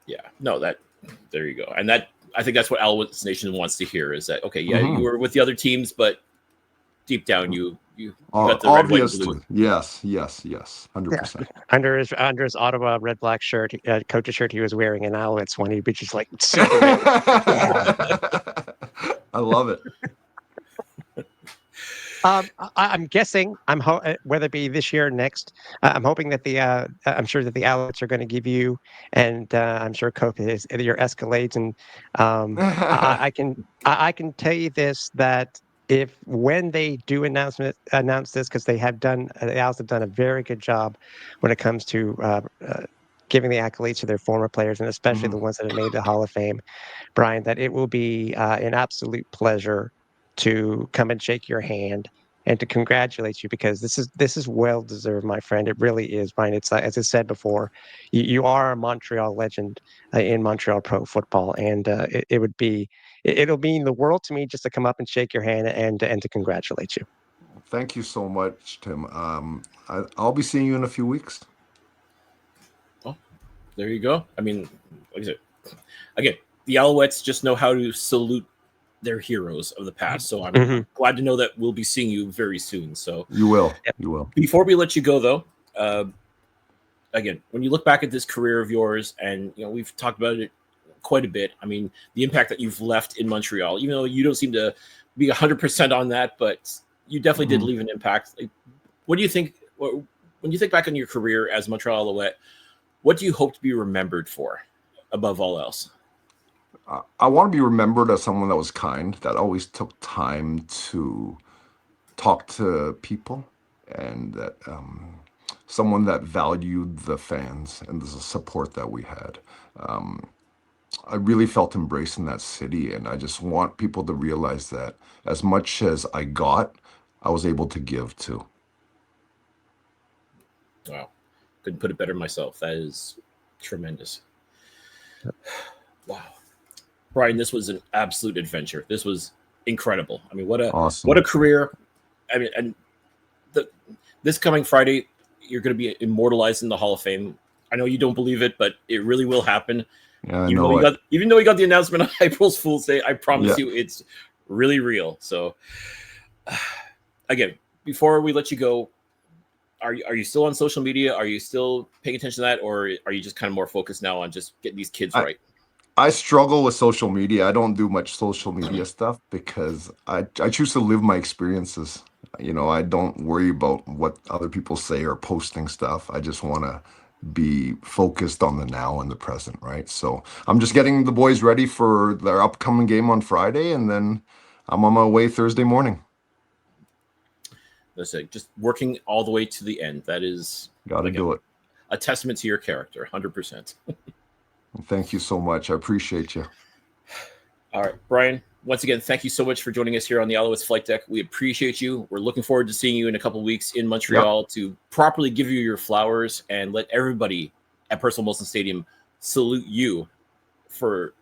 Yeah, no, there you go, and I think that's what Alouettes Nation wants to hear is that okay, yeah, you were with the other teams, but deep down you You got the red, white, and blue. Obviously, yes, 100%. Under his Ottawa red black shirt, coach's shirt he was wearing an Alouettes one, he'd be just like Superman. I love it. I'm guessing, whether it be this year or next, I'm hoping that I'm sure that the Alouettes are going to give you, and I'm sure Cope is your escalades, and I can tell you this, that if when they do announce this, because the Owls have done a very good job when it comes to giving the accolades to their former players, and especially the ones that have made the Hall of Fame, Bryan, that it will be an absolute pleasure to come and shake your hand and to congratulate you, because this is well deserved, my friend. It really is, Bryan. It's as I said before, you are a Montreal legend in Montreal pro football, and it'll mean the world to me just to come up and shake your hand and to congratulate you. Thank you so much, Tim. I'll be seeing you in a few weeks. Oh, there you go. I mean, like I said, again, the Alouettes just know how to salute their heroes of the past. So I'm glad to know that we'll be seeing you very soon. So you will. You will. Before we let you go, though, again, when you look back at this career of yours, and we've talked about it quite a bit. I mean, the impact that you've left in Montreal, even though you don't seem to be 100% on that, but you definitely did leave an impact. Like, what do you think? When you think back on your career as Montreal Alouette, what do you hope to be remembered for, above all else? I want to be remembered as someone that was kind, that always took time to talk to people, and that someone that valued the fans and the support that we had. I really felt embraced in that city, and I just want people to realize that as much as I got, I was able to give too. Wow. Couldn't put it better myself. That is tremendous. Wow. Bryan, this was an absolute adventure. This was incredible. I mean, what a career. I mean, and this coming Friday, you're going to be immortalized in the Hall of Fame. I know you don't believe it, but it really will happen. Yeah, even though we got the announcement on April's Fool's Day, I promise you it's really real. So, again, before we let you go, are you still on social media? Are you still paying attention to that, or are you just kind of more focused now on just getting these kids right? I struggle with social media. I don't do much social media stuff because I choose to live my experiences. I don't worry about what other people say or posting stuff. I just want to be focused on the now and the present, right? So I'm just getting the boys ready for their upcoming game on Friday, and then I'm on my way Thursday morning. That's it. Just working all the way to the end. That is do it. A testament to your character, 100%. Thank you so much. I appreciate you. All right, Bryan, once again, thank you so much for joining us here on the Alouettes Flight Deck. We appreciate you. We're looking forward to seeing you in a couple of weeks in Montreal to properly give you your flowers and let everybody at Percival Molson Stadium salute you for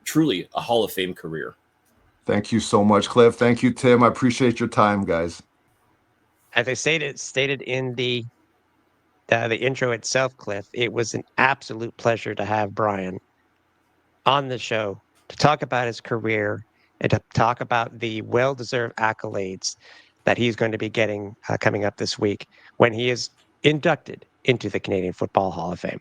truly a Hall of Fame career. Thank you so much, Cliff. Thank you, Tim. I appreciate your time, guys. As I stated in the intro itself, Cliff, it was an absolute pleasure to have Bryan on the show to talk about his career and to talk about the well-deserved accolades that he's going to be getting coming up this week when he is inducted into the Canadian Football Hall of Fame.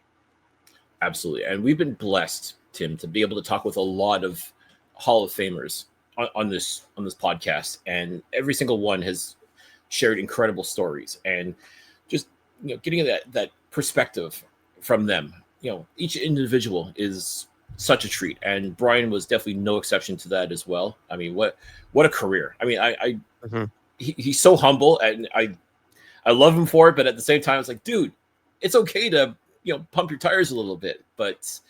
Absolutely. And we've been blessed, Tim, to be able to talk with a lot of Hall of Famers on this podcast. And every single one has shared incredible stories, and just getting that perspective from them. Each individual is such a treat, and Bryan was definitely no exception to that as well. I mean, what a career! I mean, he's so humble, and I love him for it. But at the same time, it's like, dude, it's okay to pump your tires a little bit, but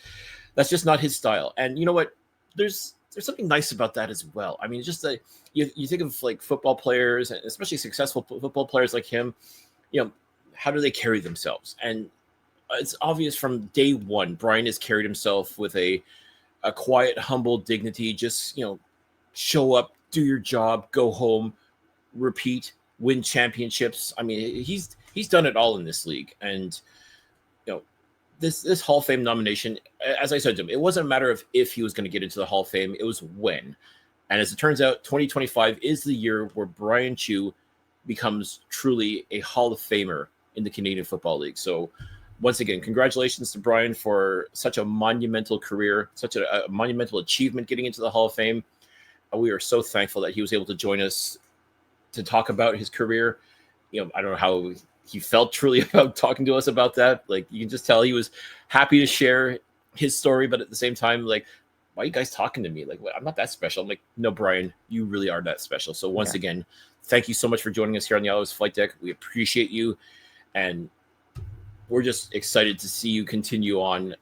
that's just not his style. And you know what? There's something nice about that as well. I mean, just that you think of like football players, and especially successful football players like him. How do they carry themselves? And it's obvious from day one, Bryan has carried himself with a quiet, humble dignity. Just, show up, do your job, go home, repeat, win championships. I mean, he's done it all in this league. And, this Hall of Fame nomination, as I said to him, it wasn't a matter of if he was going to get into the Hall of Fame. It was when. And as it turns out, 2025 is the year where Bryan Chiu becomes truly a Hall of Famer in the Canadian Football League. So, once again, congratulations to Bryan for such a monumental career, such a monumental achievement getting into the Hall of Fame. We are so thankful that he was able to join us to talk about his career. I don't know how he felt truly about talking to us about that. Like, you can just tell he was happy to share his story, but at the same time, like, why are you guys talking to me? Like, I'm not that special. I'm like, no, Bryan, you really are that special. So once again, thank you so much for joining us here on the Alouettes Flight Deck. We appreciate you, and we're just excited to see you continue on,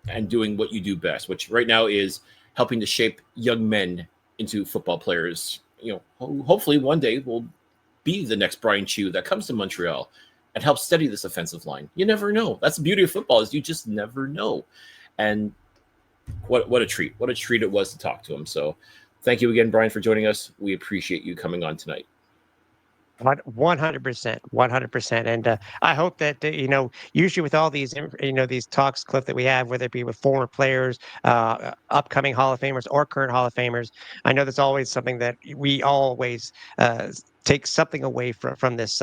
and doing what you do best, which right now is helping to shape young men into football players. Hopefully one day we'll be the next Bryan Chiu that comes to Montreal and helps steady this offensive line. You never know. That's the beauty of football, is you just never know. And what a treat. What a treat it was to talk to him. So thank you again, Bryan, for joining us. We appreciate you coming on tonight. 100%, 100%. And I hope that, usually with all these, these talks, Cliff, that we have, whether it be with former players, upcoming Hall of Famers or current Hall of Famers, I know there's always something that we always take something away from this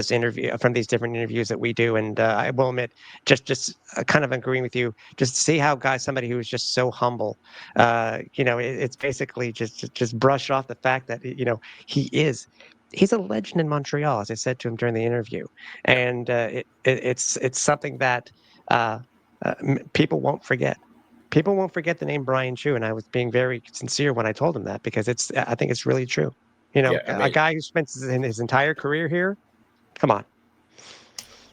interview, from these different interviews that we do. And I will admit, just kind of agreeing with you, just to see how somebody who is just so humble, it's basically just brush off the fact that, he is he's a legend in Montreal, as I said to him during the interview, Yeah. and it's something that people won't forget. People won't forget the name Bryan Chiu, and I was being very sincere when I told him that, because I think it's really true. Yeah, I A mean, guy who spent his entire career here. Come on.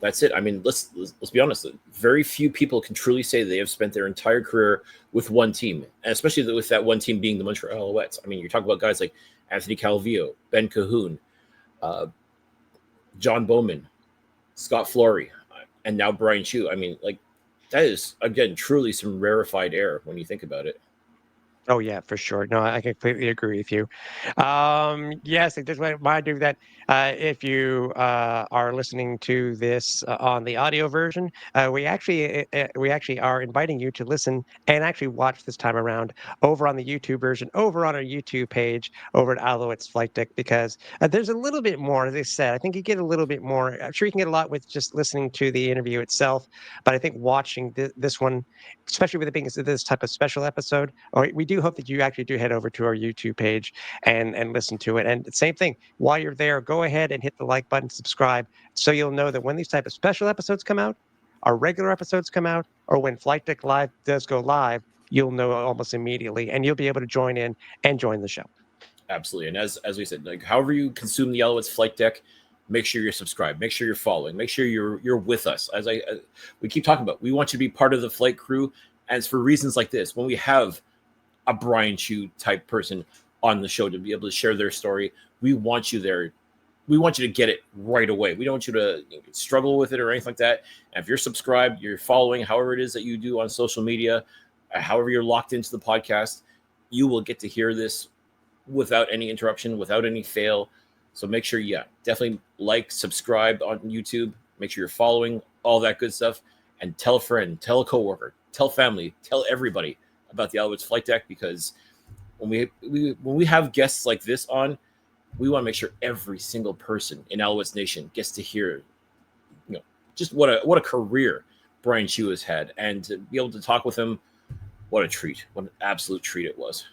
that's it. I mean, let's be honest. Very few people can truly say they have spent their entire career with one team, and especially with that one team being the Montreal Alouettes. I mean, you're talking about guys like Anthony Calvillo, Ben Cahoon, uh, John Bowman, Scott Flory, and now Bryan Chiu. I mean, like, that is, again, truly some rarefied air when you think about it. Oh yeah, for sure. No, I completely agree with you. Yes, I just want to do that. If you are listening to this on the audio version, we actually are inviting you to listen and actually watch this time around over on the YouTube version, over on our YouTube page, over at Alouettes Flight Deck, because there's a little bit more. As I said, I think you get a little bit more. I'm sure you can get a lot with just listening to the interview itself, but I think watching this one, especially with it being this type of special episode, or we do hope that you actually do head over to our YouTube page and listen to it. And same thing, while you're there, go ahead and hit the like button, subscribe, so you'll know that when these type of special episodes come out, our regular episodes come out, or when Flight Deck Live does go live, you'll know almost immediately, and you'll be able to join in and join the show. Absolutely. And as we said, like, however you consume the Alouettes Flight Deck, make sure you're subscribed, make sure you're following, make sure you're with us. As we keep talking about, we want you to be part of the flight crew, and it's for reasons like this. When we have a Bryan Chiu type person on the show to be able to share their story, we want you there. We want you to get it right away. We don't want you to struggle with it or anything like that. And if you're subscribed, you're following, however it is that you do on social media, however you're locked into the podcast, you will get to hear this without any interruption, without any fail. So make sure, definitely like, subscribe on YouTube. Make sure you're following, all that good stuff, and tell a friend, tell a coworker, tell family, tell everybody about the Alouettes Flight Deck, because when we have guests like this on, we want to make sure every single person in Alouettes Nation gets to hear, just what a career Bryan Chiu has had, and to be able to talk with him, what a treat, what an absolute treat it was.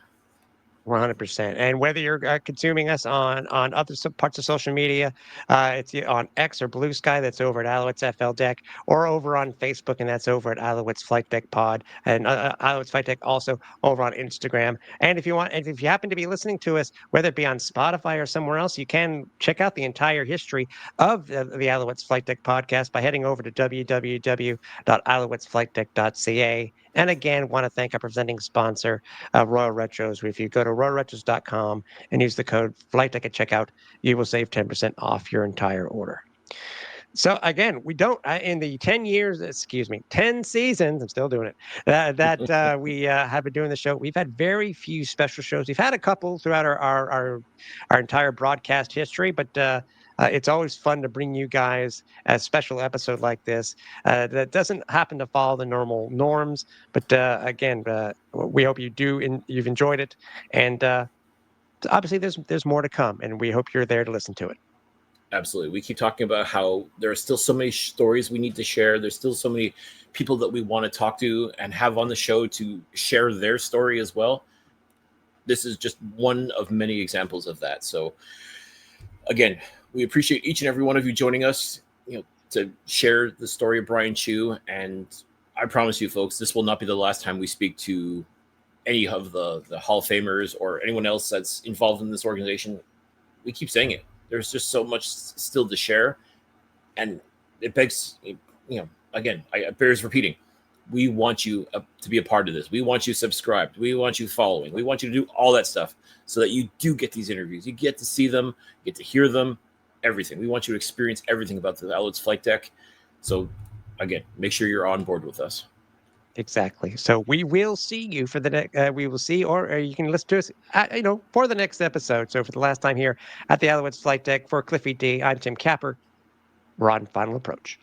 100%. And whether you're consuming us on other parts of social media, it's on X or Blue Sky, that's over at Alouettes FL Deck, or over on Facebook, and that's over at Alouettes Flight Deck Pod, and Alouettes Flight Deck also over on Instagram. And if you happen to be listening to us, whether it be on Spotify or somewhere else, you can check out the entire history of the Alouettes Flight Deck podcast by heading over to www.alouettesflightdeck.ca. And again, want to thank our presenting sponsor, Royal Retros. If you go to royalretros.com and use the code FlightDeck at checkout, you will save 10% off your entire order. So again, we don't in the 10 years, 10 seasons, I'm still doing it, that we have been doing the show. We've had very few special shows. We've had a couple throughout our entire broadcast history, but it's always fun to bring you guys a special episode like this that doesn't happen to follow the normal norms. But again, we hope you've enjoyed it, and obviously there's more to come, and we hope you're there to listen to it. Absolutely. We keep talking about how there are still so many stories we need to share. There's still so many people that we want to talk to and have on the show to share their story as well. This is just one of many examples of that. So again, we appreciate each and every one of you joining us, to share the story of Bryan Chiu. And I promise you, folks, this will not be the last time we speak to any of the Hall of Famers or anyone else that's involved in this organization. We keep saying it. There's just so much still to share. And it begs, again, it bears repeating. We want you to be a part of this. We want you subscribed. We want you following. We want you to do all that stuff so that you do get these interviews. You get to see them, get to hear them, everything. We want you to experience everything about the Alouettes Flightdeck. So, again, make sure you're on board with us. Exactly. So we will see you for the next. We will see, or you can listen to us, for the next episode. So for the last time here at the Alouettes Flight Deck, for Cliffy D, I'm Tim Capper. We're on Final Approach.